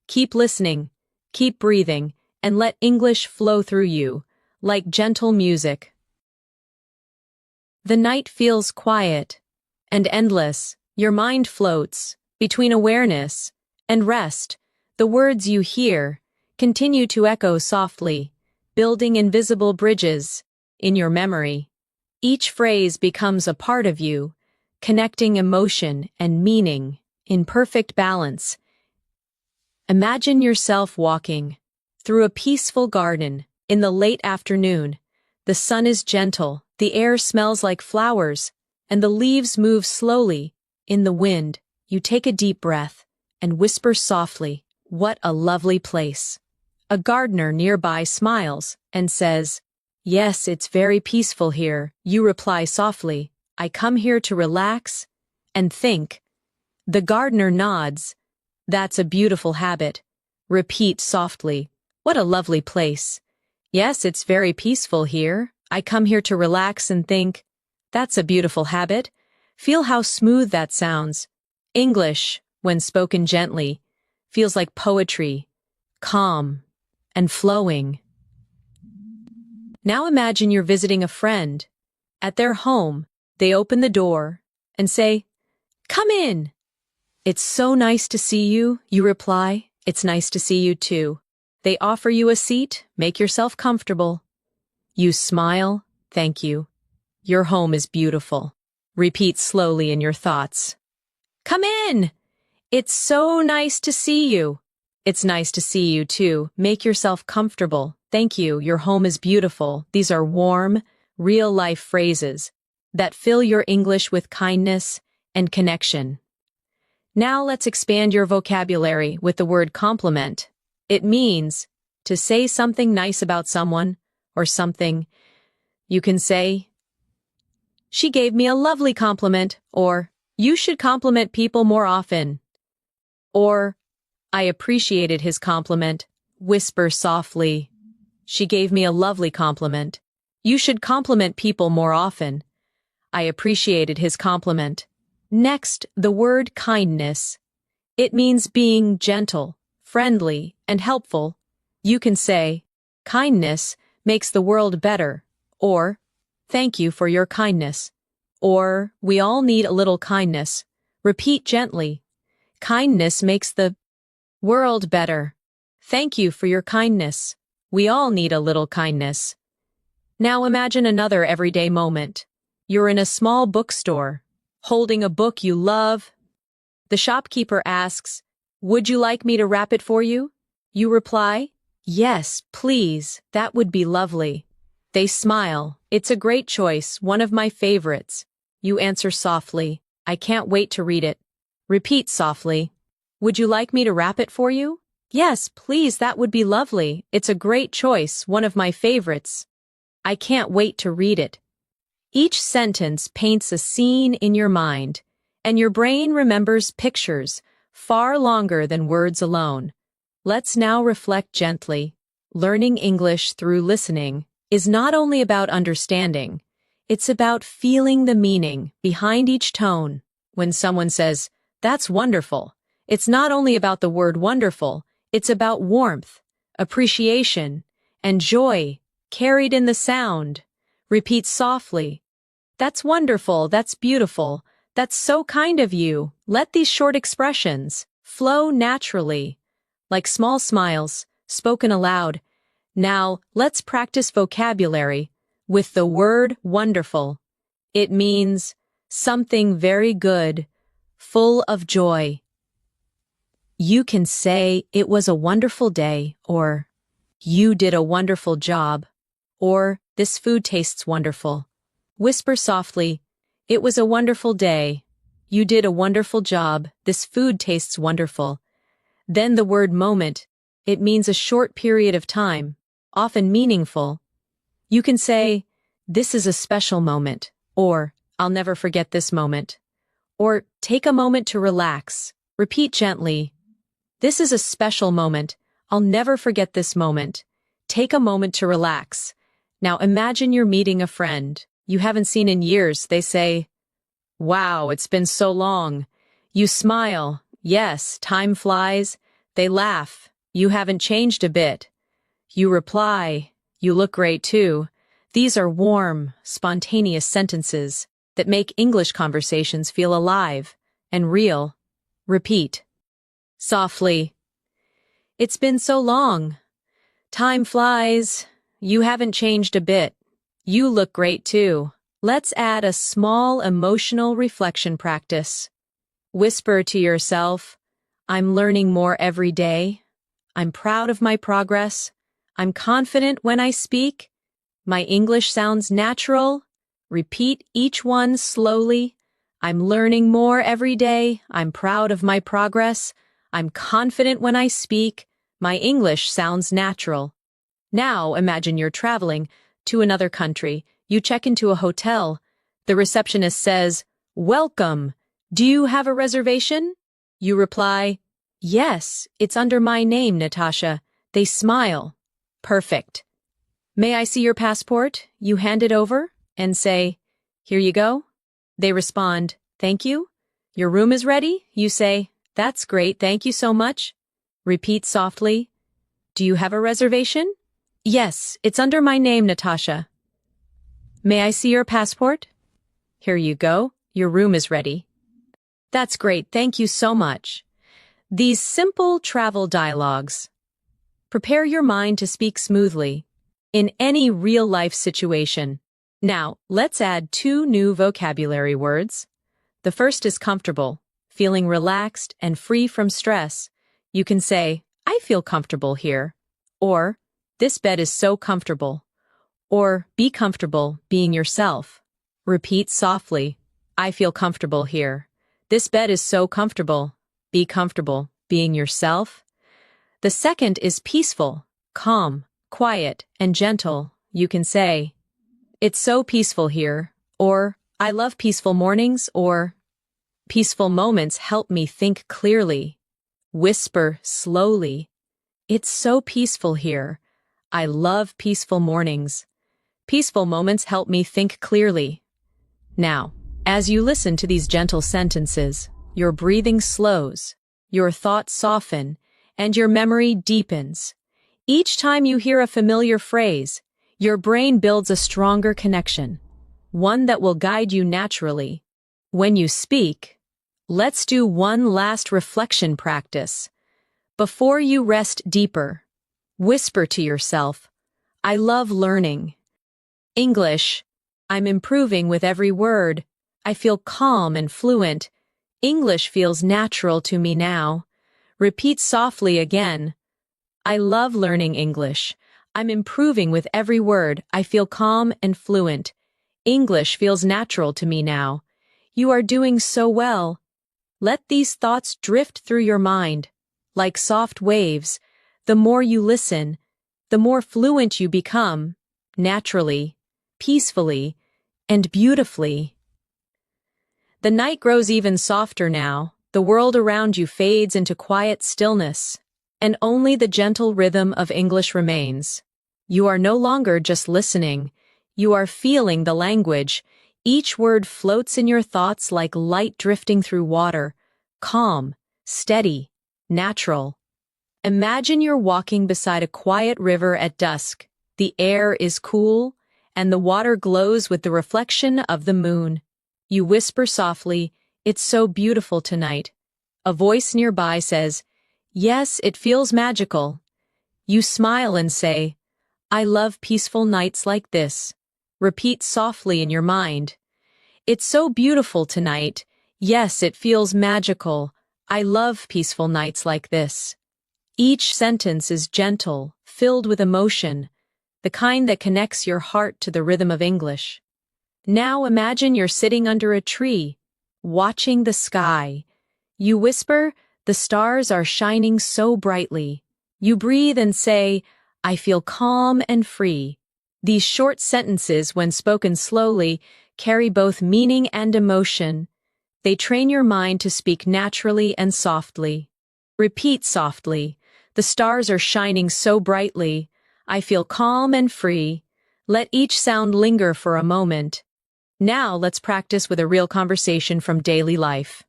Keep listening, keep breathing, and let English flow through you, like gentle music. The night feels quiet and endless. Your mind floats between awareness and rest. The words you hear continue to echo softly, building invisible bridges in your memory. Each phrase becomes a part of you, connecting emotion and meaning in perfect balance. Imagine yourself walking through a peaceful garden in the late afternoon. The sun is gentle, the air smells like flowers, and the leaves move slowly in the wind. You take a deep breath and whisper softly, "What a lovely place." A gardener nearby smiles and says, "Yes, it's very peaceful here." You reply softly, "I come here to relax and think." The gardener nods. "That's a beautiful habit." Repeat softly, "What a lovely place." "Yes, it's very peaceful here. I come here to relax and think." That's a beautiful habit. Feel how smooth that sounds. English, when spoken gently, feels like poetry, calm and flowing. Now imagine you're visiting a friend. At their home, they open the door and say, "Come in." "It's so nice to see you," you reply. "It's nice to see you too." They offer you a seat. "Make yourself comfortable." You smile. "Thank you. Your home is beautiful." Repeat slowly in your thoughts. "Come in." "It's so nice to see you." "It's nice to see you too. Make yourself comfortable." "Thank you. Your home is beautiful." These are warm, real-life phrases that fill your English with kindness and connection. Now let's expand your vocabulary with the word compliment. It means to say something nice about someone or something. You can say, "She gave me a lovely compliment," or "You should compliment people more often," or "I appreciated his compliment." Whisper softly, "She gave me a lovely compliment." "You should compliment people more often." "I appreciated his compliment." Next, the word kindness. It means being gentle, friendly, and helpful. You can say, "Kindness makes the world better," or "Thank you for your kindness," or "We all need a little kindness." Repeat gently, "Kindness makes the world better." "Thank you for your kindness." "We all need a little kindness." Now imagine another everyday moment. You're in a small bookstore, holding a book you love. The shopkeeper asks, "Would you like me to wrap it for you?" You reply, "Yes, please, that would be lovely." They smile. "It's a great choice, one of my favorites." You answer softly, "I can't wait to read it." Repeat softly, "Would you like me to wrap it for you?" "Yes, please, that would be lovely. It's a great choice, one of my favorites. I can't wait to read it." Each sentence paints a scene in your mind, and your brain remembers pictures far longer than words alone. Let's now reflect gently. Learning English through listening is not only about understanding, it's about feeling the meaning behind each tone. When someone says, "That's wonderful," it's not only about the word wonderful, it's about warmth, appreciation, and joy carried in the sound. Repeat softly, "That's wonderful, that's beautiful, that's so kind of you." Let these short expressions flow naturally, like small smiles, spoken aloud. Now, let's practice vocabulary with the word wonderful. It means something very good, full of joy. You can say, "It was a wonderful day," or "You did a wonderful job," or "This food tastes wonderful." Whisper softly, "It was a wonderful day. You did a wonderful job. This food tastes wonderful." Then the word moment. It means a short period of time, often meaningful. You can say, "This is a special moment," or "I'll never forget this moment." Or take a moment to relax. Repeat gently, "This is a special moment. I'll never forget this moment." Take a moment to relax. Now imagine you're meeting a friend you haven't seen in years. They say, "Wow, it's been so long." You smile. "Yes, time flies." They laugh. "You haven't changed a bit." You reply, "You look great too." These are warm, spontaneous sentences that make English conversations feel alive and real. Repeat. Softly. "It's been so long." "Time flies." "You haven't changed a bit." "You look great too." Let's add a small emotional reflection practice. Whisper to yourself, "I'm learning more every day. I'm proud of my progress. I'm confident when I speak. My English sounds natural." Repeat each one slowly. "I'm learning more every day. I'm proud of my progress. I'm confident when I speak. My English sounds natural." Now imagine you're traveling to another country. You check into a hotel. The receptionist says, "Welcome. Do you have a reservation?" You reply, "Yes, it's under my name, Natasha." They smile. "Perfect. May I see your passport?" You hand it over and say, "Here you go." They respond, "Thank you." "Your room is ready?" You say, "That's great, thank you so much." Repeat softly, "Do you have a reservation?" "Yes, it's under my name, Natasha." "May I see your passport?" "Here you go. Your room is ready." "That's great, thank you so much." These simple travel dialogues prepare your mind to speak smoothly in any real-life situation. Now, let's add 2 new vocabulary words. The first is comfortable, feeling relaxed and free from stress. You can say, "I feel comfortable here," or "This bed is so comfortable," or "Be comfortable being yourself." Repeat softly, "I feel comfortable here." "This bed is so comfortable." Be comfortable being yourself. The second is peaceful, calm, quiet, and gentle. You can say, "It's so peaceful here," or "I love peaceful mornings," or "Peaceful moments help me think clearly." Whisper slowly, "It's so peaceful here. I love peaceful mornings. Peaceful moments help me think clearly." Now, as you listen to these gentle sentences, your breathing slows, your thoughts soften, and your memory deepens. Each time you hear a familiar phrase, your brain builds a stronger connection, one that will guide you naturally. When you speak, let's do one last reflection practice. Before you rest deeper, whisper to yourself, "I love learning." English, "I'm improving with every word." "I feel calm and fluent." English feels natural to me now. Repeat softly again, "I love learning English. I'm improving with every word. I feel calm and fluent. English feels natural to me now." You are doing so well. Let these thoughts drift through your mind. Like soft waves, the more you listen, the more fluent you become, naturally, peacefully, and beautifully. The night grows even softer now. The world around you fades into quiet stillness, and only the gentle rhythm of English remains. You are no longer just listening. You are feeling the language. Each word floats in your thoughts like light drifting through water, calm, steady, natural. Imagine you're walking beside a quiet river at dusk. The air is cool, and the water glows with the reflection of the moon. You whisper softly, "It's so beautiful tonight." A voice nearby says, "Yes, it feels magical." You smile and say, I love peaceful nights like this. Repeat softly in your mind. It's so beautiful tonight. Yes, it feels magical. I love peaceful nights like this. Each sentence is gentle, filled with emotion, the kind that connects your heart to the rhythm of English. Now imagine you're sitting under a tree, watching the sky. You whisper, "The stars are shining so brightly." You breathe and say, "I feel calm and free." These short sentences, when spoken slowly, carry both meaning and emotion. They train your mind to speak naturally and softly. Repeat softly. The stars are shining so brightly. I feel calm and free. Let each sound linger for a moment. Now let's practice with a real conversation from daily life.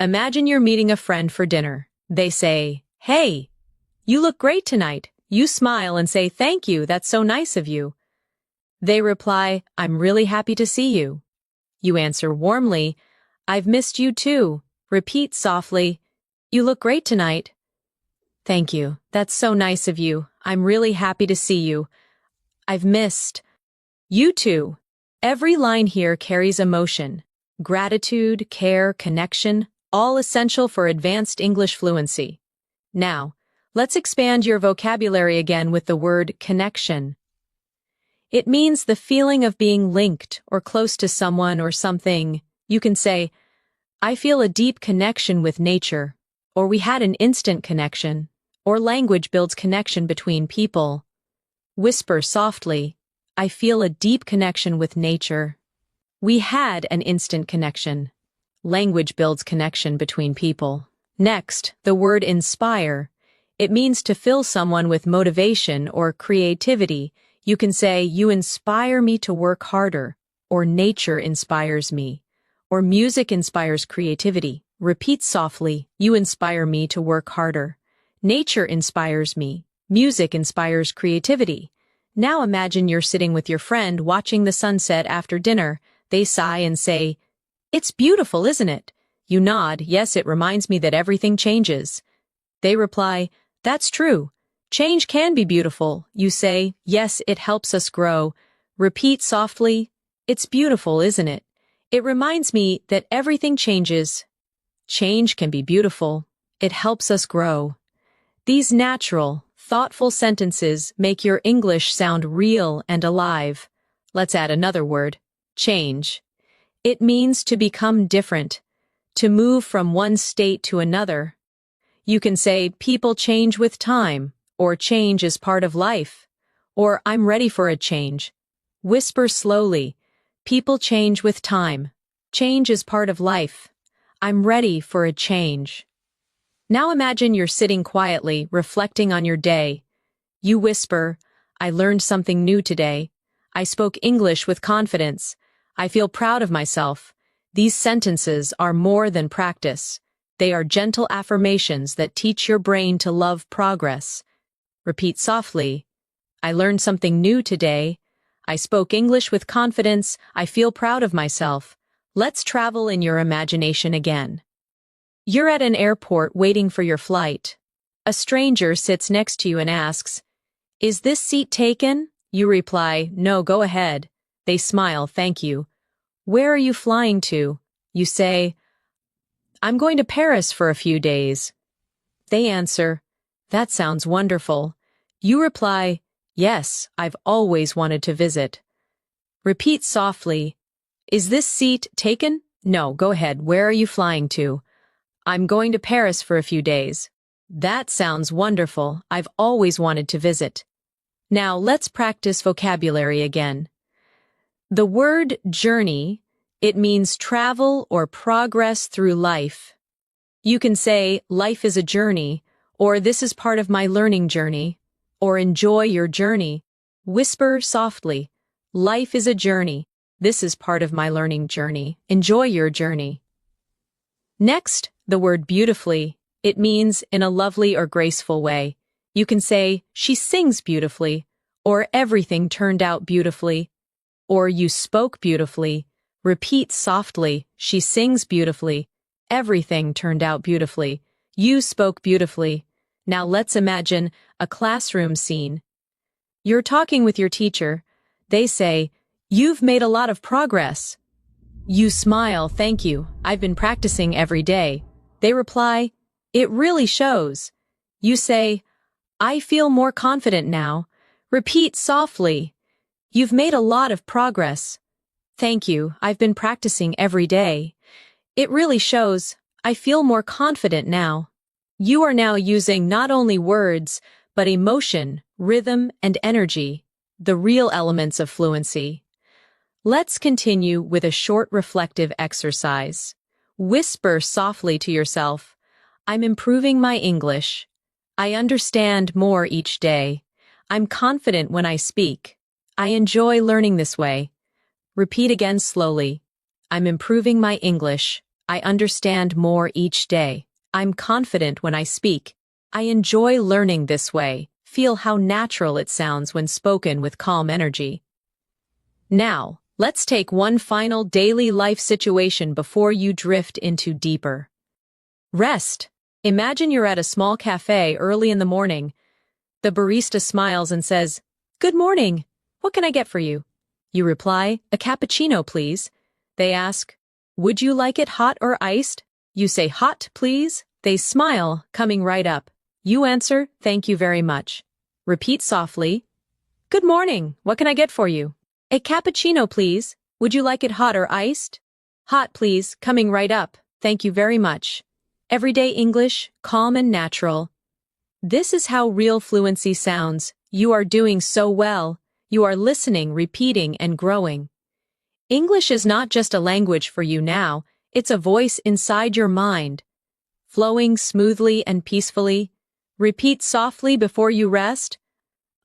Imagine you're meeting a friend for dinner. They say, "Hey, you look great tonight." You smile and say, "Thank you, that's so nice of you." They reply, "I'm really happy to see you." You answer warmly, "I've missed you too." Repeat softly, "You look great tonight." "Thank you, that's so nice of you. I'm really happy to see you. I've missed you too." Every line here carries emotion, gratitude, care, connection, all essential for advanced English fluency. Now, let's expand your vocabulary again with the word connection. It means the feeling of being linked or close to someone or something. You can say, "I feel a deep connection with nature," or "We had an instant connection," or language builds connection between people. Whisper softly, "I feel a deep connection with nature." We had an instant connection. Language builds connection between people. Next, the word inspire. It means to fill someone with motivation or creativity. You can say, "You inspire me to work harder," or "Nature inspires me," or "Music inspires creativity." Repeat softly, "You inspire me to work harder." "Nature inspires me." "Music inspires creativity." Now imagine you're sitting with your friend watching the sunset after dinner. They sigh and say, "It's beautiful, isn't it?" You nod, "Yes, it reminds me that everything changes." They reply, "That's true. Change can be beautiful." You say, "Yes, it helps us grow." Repeat softly, "It's beautiful, isn't it? It reminds me that everything changes. Change can be beautiful. It helps us grow." These natural, thoughtful sentences make your English sound real and alive. Let's add another word, change. It means to become different, to move from one state to another. You can say, "People change with time," or "Change is part of life," or "I'm ready for a change." Whisper slowly, "People change with time. Change is part of life. I'm ready for a change." Now imagine you're sitting quietly, reflecting on your day. You whisper, "I learned something new today. I spoke English with confidence. I feel proud of myself." These sentences are more than practice. They are gentle affirmations that teach your brain to love progress. Repeat softly, "I learned something new today. I spoke English with confidence. I feel proud of myself." Let's travel in your imagination again. You're at an airport waiting for your flight. A stranger sits next to you and asks, "Is this seat taken?" You reply, "No, go ahead." They smile, "Thank you." "Where are you flying to?" You say, "I'm going to Paris for a few days." They answer, "That sounds wonderful." You reply, "Yes, I've always wanted to visit." Repeat softly, "Is this seat taken?" "No, go ahead. Where are you flying to?" "I'm going to Paris for a few days." "That sounds wonderful. I've always wanted to visit." Now let's practice vocabulary again. The word journey, it means travel or progress through life. You can say, "Life is a journey," or "This is part of my learning journey," or "Enjoy your journey." Whisper softly, "Life is a journey. This is part of my learning journey. Enjoy your journey." Next, the word beautifully. It means in a lovely or graceful way. You can say, "She sings beautifully," or "Everything turned out beautifully," or "You spoke beautifully." Repeat softly, "She sings beautifully." "Everything turned out beautifully." "You spoke beautifully." Now let's imagine a classroom scene. You're talking with your teacher. They say, "You've made a lot of progress." You smile, "Thank you. I've been practicing every day." They reply, "It really shows." You say, "I feel more confident now." Repeat softly, "You've made a lot of progress." "Thank you. I've been practicing every day." "It really shows. I feel more confident now." You are now using not only words, but emotion, rhythm, and energy, the real elements of fluency. Let's continue with a short reflective exercise. Whisper softly to yourself, "I'm improving my English. I understand more each day. I'm confident when I speak. I enjoy learning this way." Repeat again slowly. "I'm improving my English. I understand more each day. I'm confident when I speak. I enjoy learning this way." Feel how natural it sounds when spoken with calm energy. Now, let's take one final daily life situation before you drift into deeper rest. Imagine you're at a small cafe early in the morning. The barista smiles and says, "Good morning. What can I get for you?" You reply, "A cappuccino, please." They ask, "Would you like it hot or iced?" You say, "Hot, please." They smile, coming right up. You answer, "Thank you very much." Repeat softly, "Good morning. What can I get for you?" "A cappuccino, please. Would you like it hot or iced?" "Hot, please," coming right up. "Thank you very much." Everyday English, calm and natural. This is how real fluency sounds. You are doing so well. You are listening, repeating, and growing. English is not just a language for you now, it's a voice inside your mind. Flowing smoothly and peacefully. Repeat softly before you rest.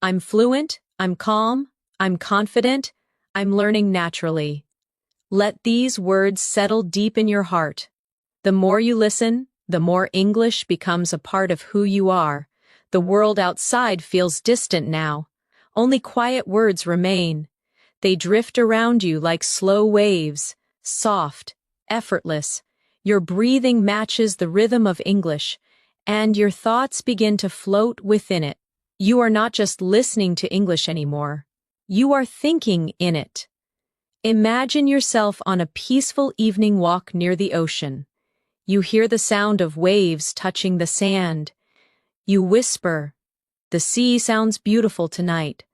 I'm fluent, I'm calm, I'm confident, I'm learning naturally. Let these words settle deep in your heart. The more you listen, the more English becomes a part of who you are. The world outside feels distant now. Only quiet words remain. They drift around you like slow waves, soft, effortless. Your breathing matches the rhythm of English, and your thoughts begin to float within it. You are not just listening to English anymore. You are thinking in it. Imagine yourself on a peaceful evening walk near the ocean. You hear the sound of waves touching the sand. You whisper, "The sea sounds beautiful tonight."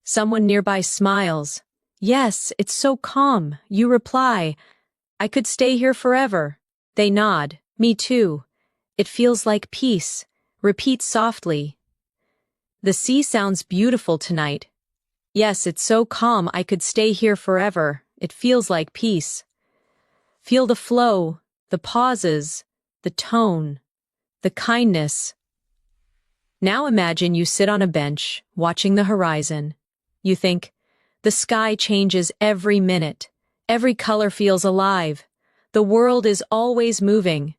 Someone nearby smiles. "Yes, it's so calm." You reply, "I could stay here forever." They nod, "Me too." It feels like peace. Repeat softly, "The sea sounds beautiful tonight." "Yes, it's so calm. I could stay here forever." It feels like peace. Feel the flow, the pauses, the tone, the kindness. Now imagine you sit on a bench, watching the horizon. You think, the sky changes every minute. Every color feels alive. The world is always moving.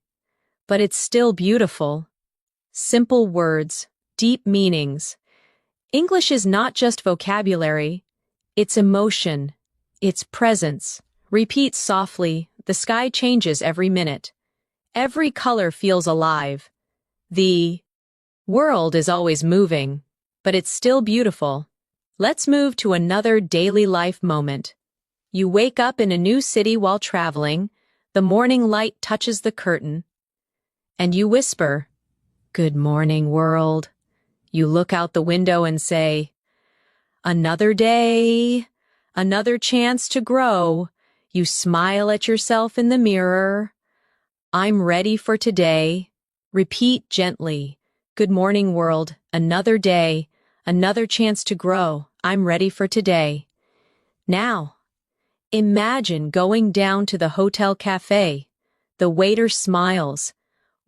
But it's still beautiful. Simple words, deep meanings. English is not just vocabulary. It's emotion. It's presence. Repeat softly, "The sky changes every minute. Every color feels alive. The world is always moving, but it's still beautiful." Let's move to another daily life moment. You wake up in a new city while traveling. The morning light touches the curtain, and you whisper, "Good morning, world." You look out the window and say, "Another day, another chance to grow." You smile at yourself in the mirror. "I'm ready for today." Repeat gently, "Good morning, world. Another day, another chance to grow. I'm ready for today." Now, imagine going down to the hotel cafe. The waiter smiles.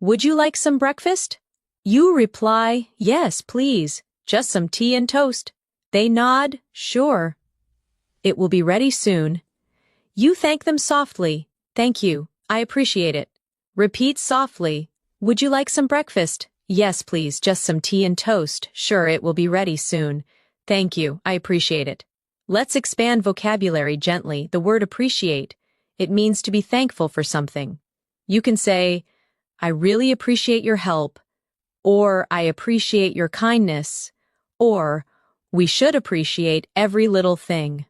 "Would you like some breakfast?" You reply, "Yes, please. Just some tea and toast." They nod, "Sure. It will be ready soon." You thank them softly, "Thank you. I appreciate it." Repeat softly, "Would you like some breakfast?" "Yes, please. Just some tea and toast." "Sure, it will be ready soon." "Thank you. I appreciate it." Let's expand vocabulary gently. The word appreciate. It means to be thankful for something. You can say, "I really appreciate your help," or "I appreciate your kindness," or We should appreciate every little thing.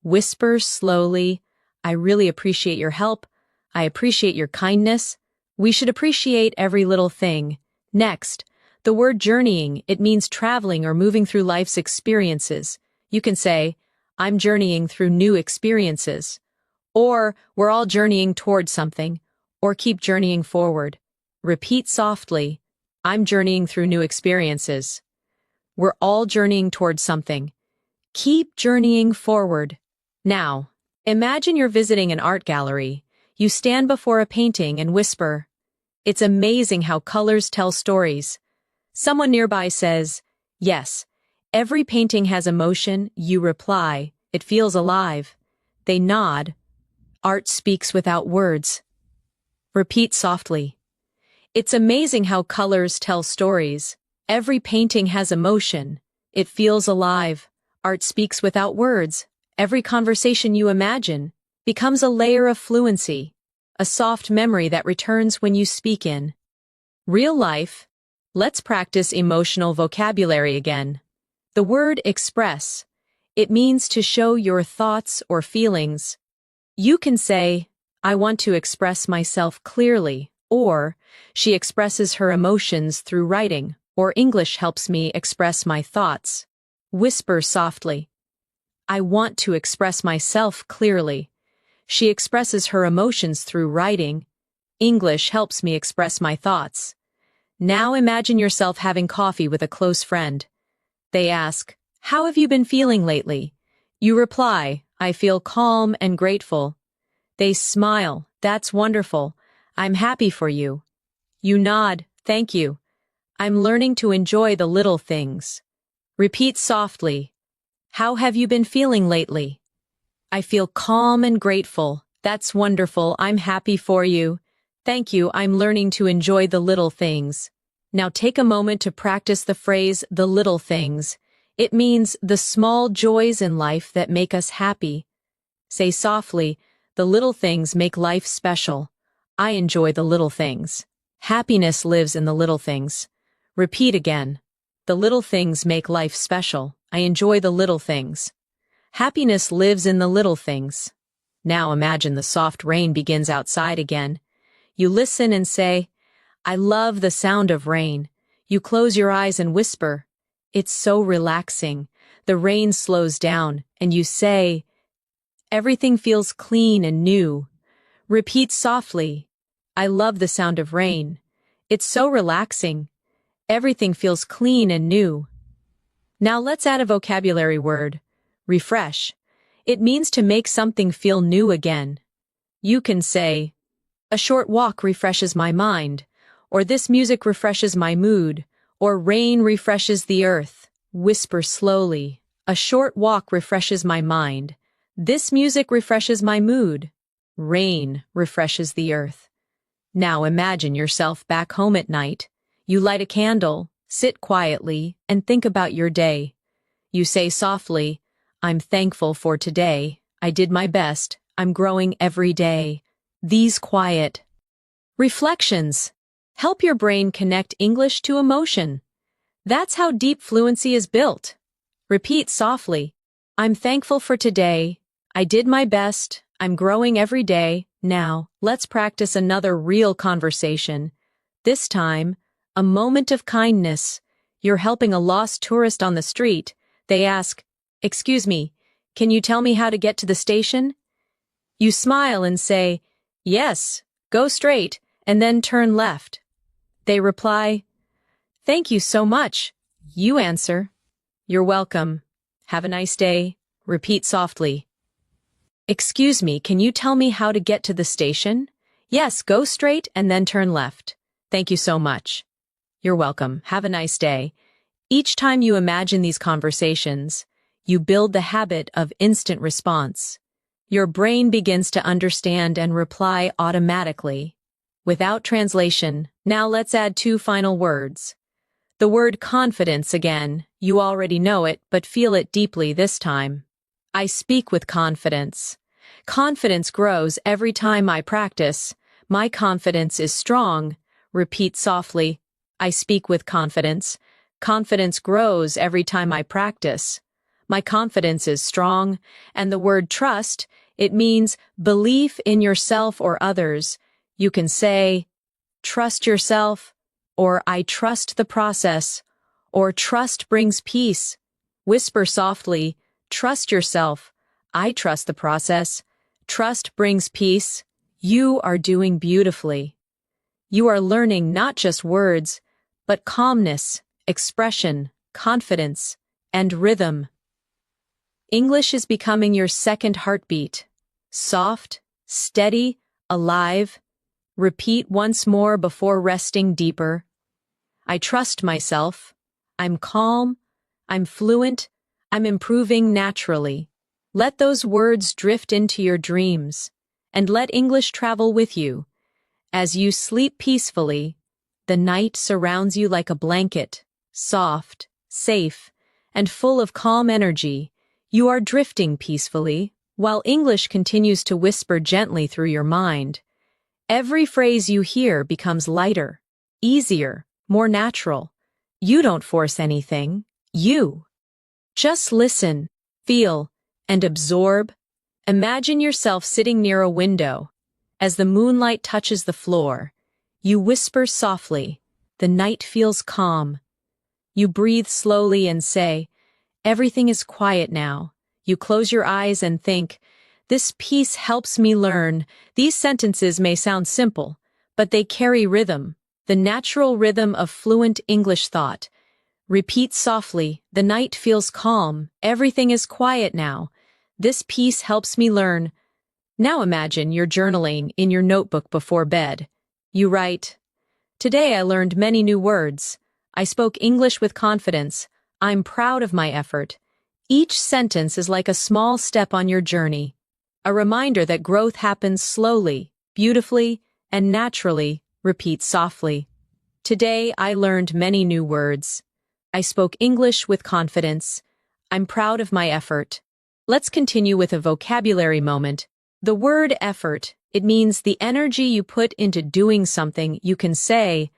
Whisper slowly, I really appreciate your help. I appreciate your kindness. We should appreciate every little thing. Next, the word journeying, it means traveling or moving through life's experiences. You can say, I'm journeying through new experiences. Or, we're all journeying towards something. Or keep journeying forward. Repeat softly, I'm journeying through new experiences. We're all journeying towards something. Keep journeying forward. Now, imagine you're visiting an art gallery. You stand before a painting and whisper, it's amazing how colors tell stories. Someone nearby says, yes, every painting has emotion. You reply, it feels alive. They nod. Art speaks without words. Repeat softly. It's amazing how colors tell stories. Every painting has emotion. It feels alive. Art speaks without words. Every conversation you imagine becomes a layer of fluency, a soft memory that returns when you speak in real life. Let's practice emotional vocabulary again. The word express. It means to show your thoughts or feelings. You can say, I want to express myself clearly, or she expresses her emotions through writing, or English helps me express my thoughts. Whisper softly. I want to express myself clearly. She expresses her emotions through writing. English helps me express my thoughts. Now imagine yourself having coffee with a close friend. They ask, how have you been feeling lately? You reply, I feel calm and grateful. They smile, that's wonderful. I'm happy for you. You nod, thank you. I'm learning to enjoy the little things. Repeat softly. How have you been feeling lately? I feel calm and grateful. That's wonderful. I'm happy for you. Thank you. I'm learning to enjoy the little things. Now take a moment to practice the phrase, the little things. It means the small joys in life that make us happy. Say softly, the little things make life special. I enjoy the little things. Happiness lives in the little things. Repeat again. The little things make life special. I enjoy the little things. Happiness lives in the little things. Now imagine the soft rain begins outside again. You listen and say, I love the sound of rain. You close your eyes and whisper, it's so relaxing. The rain slows down, and you say, everything feels clean and new. Repeat softly, I love the sound of rain. It's so relaxing. Everything feels clean and new. Now let's add a vocabulary word. Refresh. It means to make something feel new again. You can say, a short walk refreshes my mind, or this music refreshes my mood, or rain refreshes the earth. Whisper slowly. A short walk refreshes my mind. This music refreshes my mood. Rain refreshes the earth. Now imagine yourself back home at night. You light a candle, sit quietly, and think about your day. You say softly, I'm thankful for today. I did my best. I'm growing every day. These quiet reflections help your brain connect English to emotion. That's how deep fluency is built. Repeat softly. I'm thankful for today. I did my best. I'm growing every day. Now, let's practice another real conversation. This time, a moment of kindness. You're helping a lost tourist on the street. They ask, excuse me, can you tell me how to get to the station? You smile and say, yes, go straight, and then turn left. They reply, thank you so much. You answer, you're welcome. Have a nice day. Repeat softly. Excuse me, can you tell me how to get to the station? Yes, go straight and then turn left. Thank you so much. You're welcome. Have a nice day. Each time you imagine these conversations, you build the habit of instant response. Your brain begins to understand and reply automatically, without translation. Now let's add 2 final words. The word confidence again. You already know it, but feel it deeply this time. I speak with confidence. Confidence grows every time I practice. My confidence is strong. Repeat softly. I speak with confidence. Confidence grows every time I practice. My confidence is strong, and the word trust, it means belief in yourself or others. You can say, trust yourself, or I trust the process, or trust brings peace. Whisper softly, trust yourself. I trust the process. Trust brings peace. You are doing beautifully. You are learning not just words, but calmness, expression, confidence, and rhythm. English is becoming your second heartbeat. Soft, steady, alive. Repeat once more before resting deeper. I trust myself. I'm calm. I'm fluent. I'm improving naturally. Let those words drift into your dreams, and let English travel with you. As you sleep peacefully, the night surrounds you like a blanket, soft, safe, and full of calm energy. You are drifting peacefully, while English continues to whisper gently through your mind. Every phrase you hear becomes lighter, easier, more natural. You don't force anything. You just listen, feel, and absorb. Imagine yourself sitting near a window. As the moonlight touches the floor, you whisper softly. The night feels calm. You breathe slowly and say, everything is quiet now. You close your eyes and think, this piece helps me learn. These sentences may sound simple, but they carry rhythm, the natural rhythm of fluent English thought. Repeat softly, the night feels calm. Everything is quiet now. This piece helps me learn. Now imagine you're journaling in your notebook before bed. You write, today I learned many new words. I spoke English with confidence. I'm proud of my effort. Each sentence is like a small step on your journey, a reminder that growth happens slowly, beautifully, and naturally. Repeat softly. Today I learned many new words. I spoke English with confidence. I'm proud of my effort. Let's continue with a vocabulary moment. The word effort, it means the energy you put into doing something. You can say,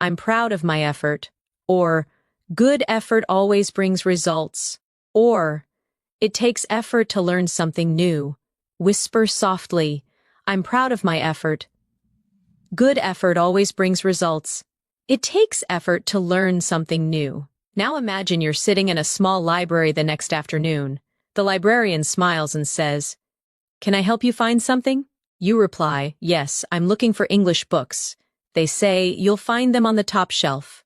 I'm proud of my effort, or good effort always brings results, or it takes effort to learn something new. Whisper softly, I'm proud of my effort. Good effort always brings results. It takes effort to learn something new. Now imagine you're sitting in a small library the next afternoon. The librarian smiles and says, can I help you find something? You reply, yes, I'm looking for English books. They say, you'll find them on the top shelf.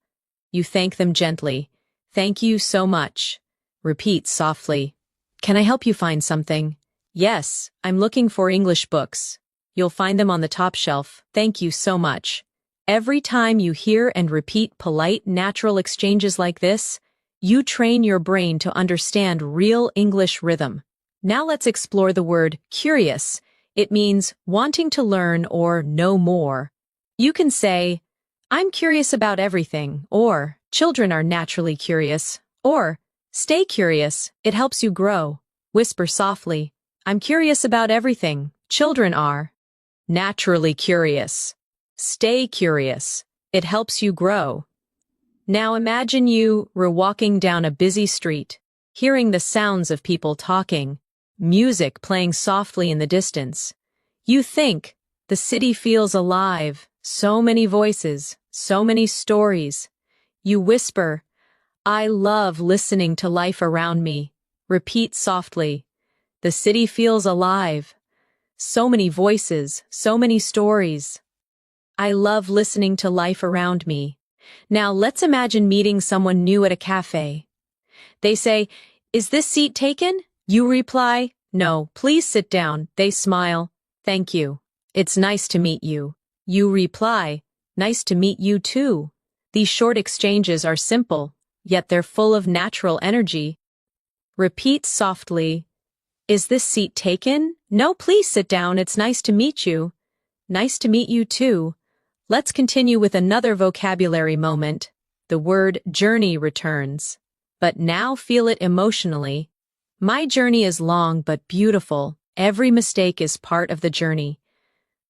You thank them gently. Thank you so much. Repeat softly. Can I help you find something? Yes, I'm looking for English books. You'll find them on the top shelf. Thank you so much. Every time you hear and repeat polite, natural exchanges like this, you train your brain to understand real English rhythm. Now let's explore the word curious. It means wanting to learn or know more. You can say, I'm curious about everything, or children are naturally curious, or stay curious, it helps you grow. Whisper softly, I'm curious about everything. Children are naturally curious. Stay curious, it helps you grow. Now imagine you were walking down a busy street, hearing the sounds of people talking, music playing softly in the distance. You think, the city feels alive, so many voices, so many stories. You whisper, I love listening to life around me. Repeat softly, the city feels alive, so many voices, so many stories. I love listening to life around me. Now let's imagine meeting someone new at a cafe. They say, is this seat taken? You reply, no, please sit down. They smile, thank you. It's nice to meet you. You reply, nice to meet you too. These short exchanges are simple, yet they're full of natural energy. Repeat softly, is this seat taken? No, please sit down. It's nice to meet you. Nice to meet you too. Let's continue with another vocabulary moment. The word journey returns. But now feel it emotionally. My journey is long but beautiful. Every mistake is part of the journey.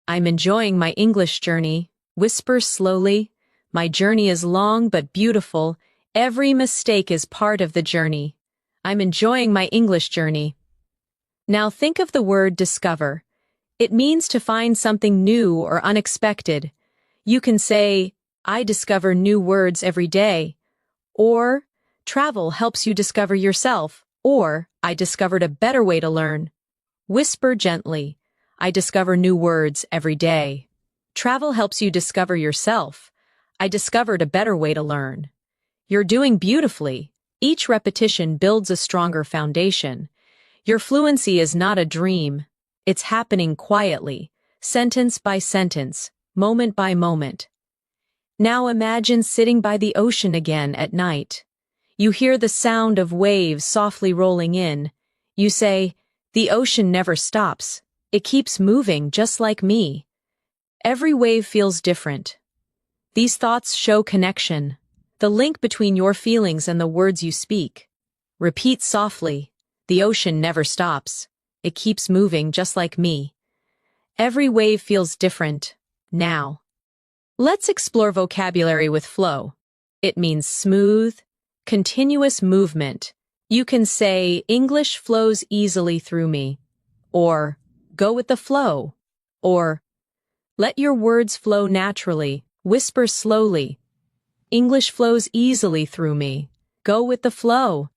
I'm enjoying my English journey. Whisper slowly. My journey is long but beautiful. Every mistake is part of the journey. I'm enjoying my English journey. Now think of the word discover. It means to find something new or unexpected. You can say, I discover new words every day. Or, travel helps you discover yourself. Or, I discovered a better way to learn. Whisper gently, I discover new words every day. Travel helps you discover yourself. I discovered a better way to learn. You're doing beautifully. Each repetition builds a stronger foundation. Your fluency is not a dream. It's happening quietly, sentence by sentence, moment by moment. Now imagine sitting by the ocean again at night. You hear the sound of waves softly rolling in. You say, the ocean never stops. It keeps moving just like me. Every wave feels different. These thoughts show connection, the link between your feelings and the words you speak. Repeat softly, the ocean never stops. It keeps moving just like me. Every wave feels different. Now, let's explore vocabulary with flow. It means smooth, continuous movement. You can say, English flows easily through me. Or, go with the flow. Or, let your words flow naturally. Whisper slowly. English flows easily through me. Go with the flow.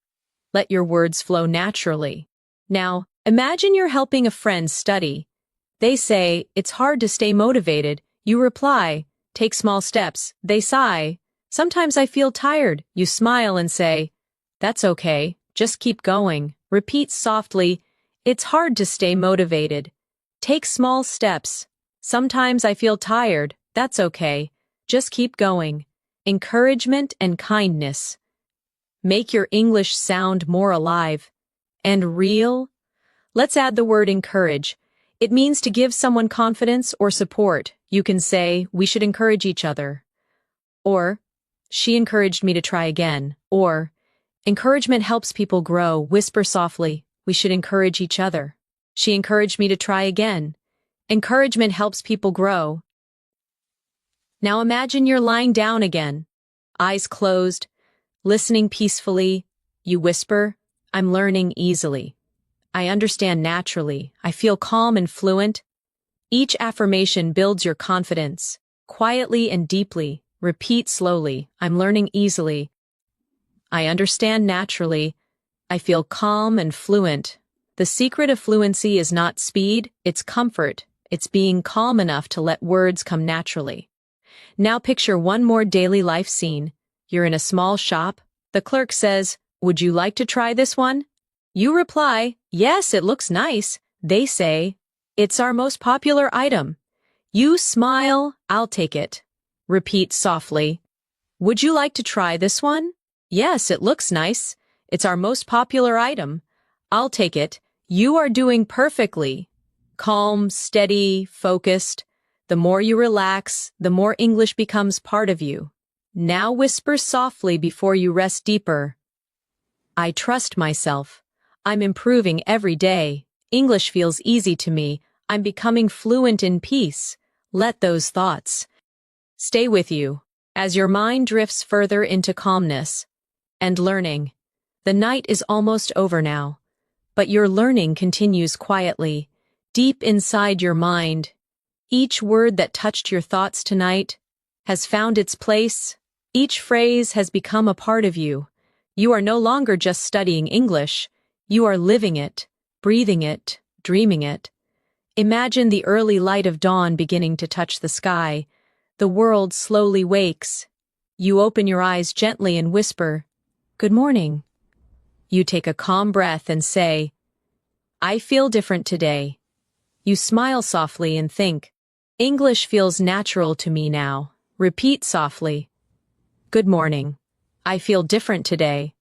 Let your words flow naturally. Now, imagine you're helping a friend study. They say, it's hard to stay motivated. You reply, take small steps. They sigh. Sometimes I feel tired. You smile and say, that's okay. Just keep going. Repeat softly, it's hard to stay motivated. Take small steps. Sometimes I feel tired. That's okay. Just keep going. Encouragement and kindness. Make your English sound more alive and real. Let's add the word encourage. It means to give someone confidence or support. You can say, we should encourage each other. Or, she encouraged me to try again. Or, encouragement helps people grow. Whisper softly, we should encourage each other. She encouraged me to try again. Encouragement helps people grow. Now imagine you're lying down again, eyes closed, listening peacefully. You whisper, I'm learning easily. I understand naturally. I feel calm and fluent. Each affirmation builds your confidence. Quietly and deeply, repeat slowly, I'm learning easily. I understand naturally. I feel calm and fluent. The secret of fluency is not speed, it's comfort. It's being calm enough to let words come naturally. Now picture one more daily life scene. You're in a small shop. The clerk says, would you like to try this one? You reply, yes, it looks nice. They say, it's our most popular item. You smile, I'll take it. Repeat softly, would you like to try this one? Yes, it looks nice. It's our most popular item. I'll take it. You are doing perfectly. Calm, steady, focused. The more you relax, the more English becomes part of you. Now whisper softly before you rest deeper. I trust myself. I'm improving every day. English feels easy to me. I'm becoming fluent in peace. Let those thoughts stay with you as your mind drifts further into calmness and learning. The night is almost over now, but your learning continues quietly, deep inside your mind. Each word that touched your thoughts tonight has found its place. Each phrase has become a part of you. You are no longer just studying English. You are living it, breathing it, dreaming it. Imagine the early light of dawn beginning to touch the sky. The world slowly wakes. You open your eyes gently and whisper, good morning. You take a calm breath and say, I feel different today. You smile softly and think, English feels natural to me now. Repeat softly, good morning. I feel different today.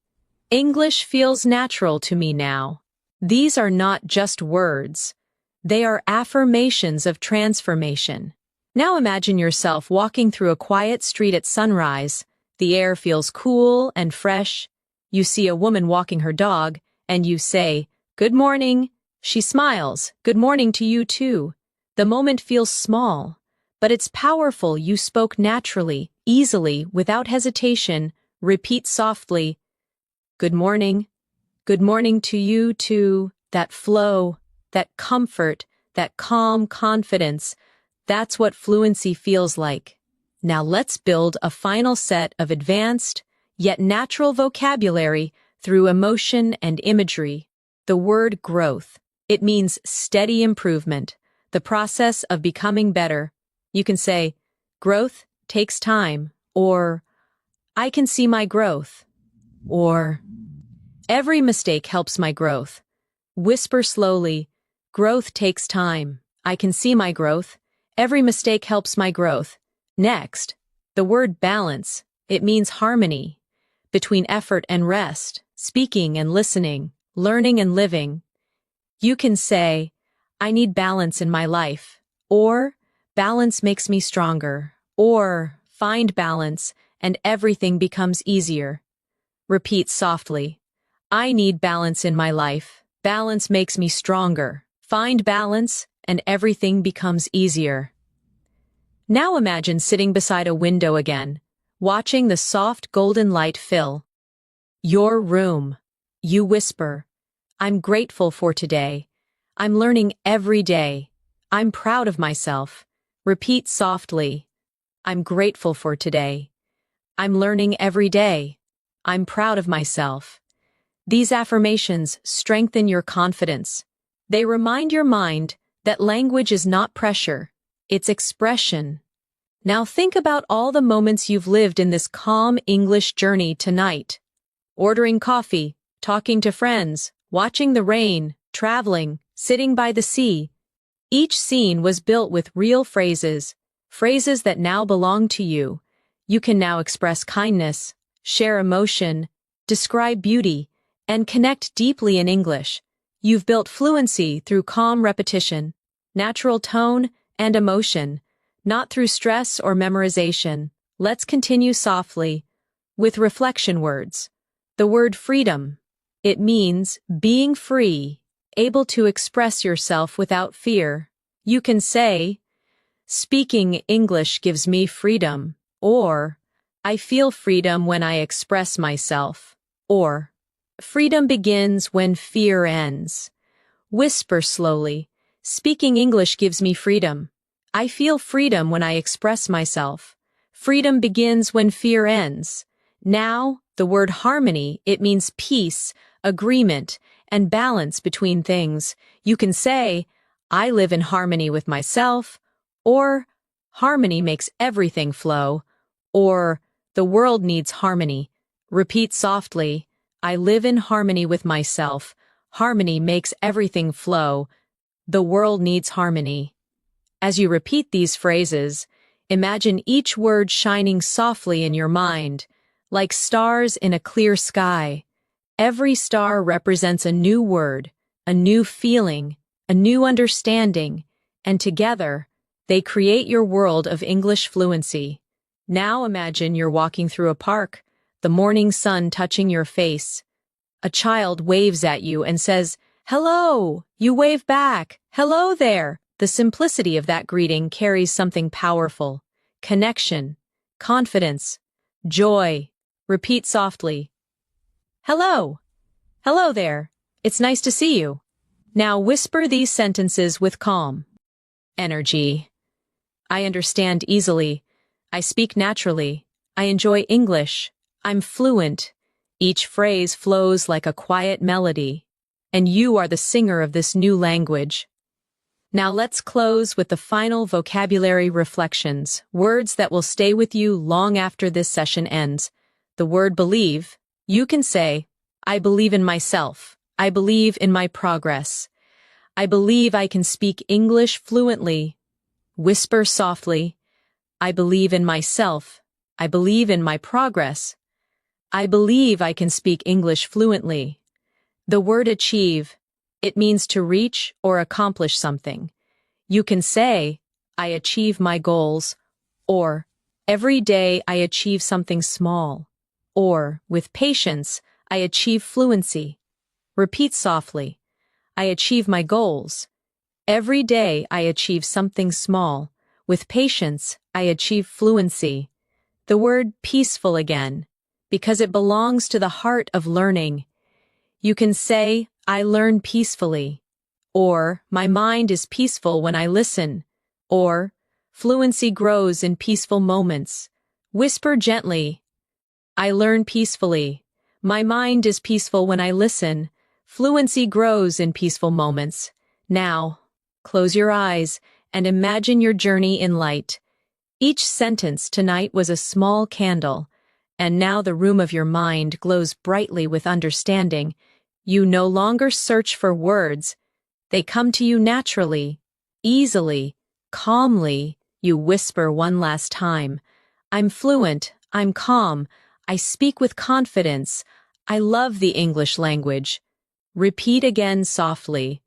English feels natural to me now. These are not just words. They are affirmations of transformation. Now imagine yourself walking through a quiet street at sunrise. The air feels cool and fresh. You see a woman walking her dog, and you say, good morning. She smiles, good morning to you too. The moment feels small, but it's powerful. You spoke naturally, easily, without hesitation. Repeat softly. Good morning. Good morning to you too. That flow, that comfort, that calm confidence. That's what fluency feels like. Now let's build a final set of advanced, yet natural vocabulary through emotion and imagery. The word growth. It means steady improvement, the process of becoming better. You can say, growth takes time, or I can see my growth, or every mistake helps my growth. Whisper slowly, growth takes time. I can see my growth. Every mistake helps my growth. Next, the word balance. It means harmony between effort and rest, speaking and listening, learning and living. You can say, I need balance in my life, or balance makes me stronger, or find balance and everything becomes easier. Repeat softly. I need balance in my life. Balance makes me stronger. Find balance and everything becomes easier. Now imagine sitting beside a window again, watching the soft golden light fill your room. You whisper, I'm grateful for today. I'm learning every day. I'm proud of myself. Repeat softly. I'm grateful for today. I'm learning every day. I'm proud of myself. These affirmations strengthen your confidence. They remind your mind that language is not pressure, it's expression. Now think about all the moments you've lived in this calm English journey tonight. Ordering coffee, talking to friends, watching the rain, traveling, sitting by the sea. Each scene was built with real phrases, phrases that now belong to you. You can now express kindness, share emotion, describe beauty, and connect deeply in English. You've built fluency through calm repetition, natural tone, and emotion, not through stress or memorization. Let's continue softly with reflection words. The word freedom. It means being free, able to express yourself without fear. You can say, speaking English gives me freedom, or I feel freedom when I express myself, or freedom begins when fear ends. Whisper slowly, speaking English gives me freedom. I feel freedom when I express myself. Freedom begins when fear ends. Now, the word harmony, it means peace, agreement, and balance between things. You can say, I live in harmony with myself, or harmony makes everything flow, or the world needs harmony. Repeat softly, I live in harmony with myself. Harmony makes everything flow. The world needs harmony. As you repeat these phrases, imagine each word shining softly in your mind, like stars in a clear sky. Every star represents a new word, a new feeling, a new understanding, and together, they create your world of English fluency. Now imagine you're walking through a park, the morning sun touching your face. A child waves at you and says, hello! You wave back, hello there! The simplicity of that greeting carries something powerful. Connection, confidence, joy. Repeat softly. Hello! Hello there! It's nice to see you. Now whisper these sentences with calm energy. I understand easily. I speak naturally. I enjoy English. I'm fluent. Each phrase flows like a quiet melody, and you are the singer of this new language. Now let's close with the final vocabulary reflections, words that will stay with you long after this session ends. The word believe. You can say, I believe in myself. I believe in my progress. I believe I can speak English fluently. Whisper softly, I believe in myself. I believe in my progress. I believe I can speak English fluently. The word achieve. It means to reach or accomplish something. You can say, I achieve my goals, or every day I achieve something small, or with patience, I achieve fluency. Repeat softly, I achieve my goals. Every day I achieve something small. With patience, I achieve fluency. The word peaceful again. because it belongs to the heart of learning. You can say, I learn peacefully, or my mind is peaceful when I listen, or fluency grows in peaceful moments. Whisper gently, I learn peacefully. My mind is peaceful when I listen. Fluency grows in peaceful moments. Now, close your eyes and imagine your journey in light. Each sentence tonight was a small candle, and now the room of your mind glows brightly with understanding. You no longer search for words. They come to you naturally, easily, calmly. You whisper one last time. I'm fluent, I'm calm, I speak with confidence, I love the English language. Repeat again softly.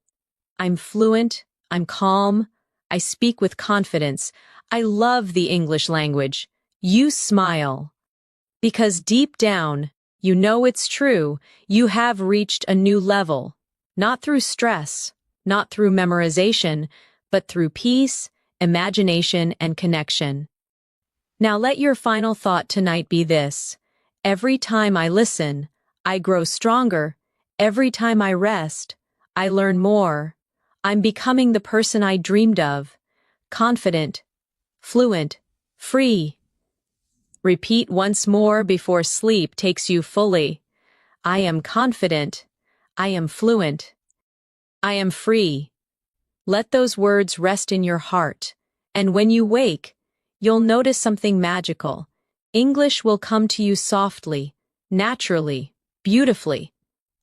I'm fluent, I'm calm, I speak with confidence, I love the English language. You smile. Because deep down, you know it's true, you have reached a new level. Not through stress, not through memorization, but through peace, imagination, and connection. Now let your final thought tonight be this. Every time I listen, I grow stronger. Every time I rest, I learn more. I'm becoming the person I dreamed of. Confident, fluent, free. Repeat once more before sleep takes you fully. I am confident. I am fluent. I am free. Let those words rest in your heart, and when you wake, you'll notice something magical. English will come to you softly, naturally, beautifully.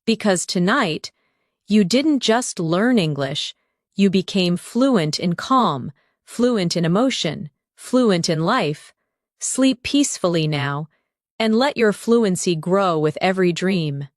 Because tonight, you didn't just learn English, you became fluent in calm, fluent in emotion, fluent in life. Sleep peacefully now, and let your fluency grow with every dream.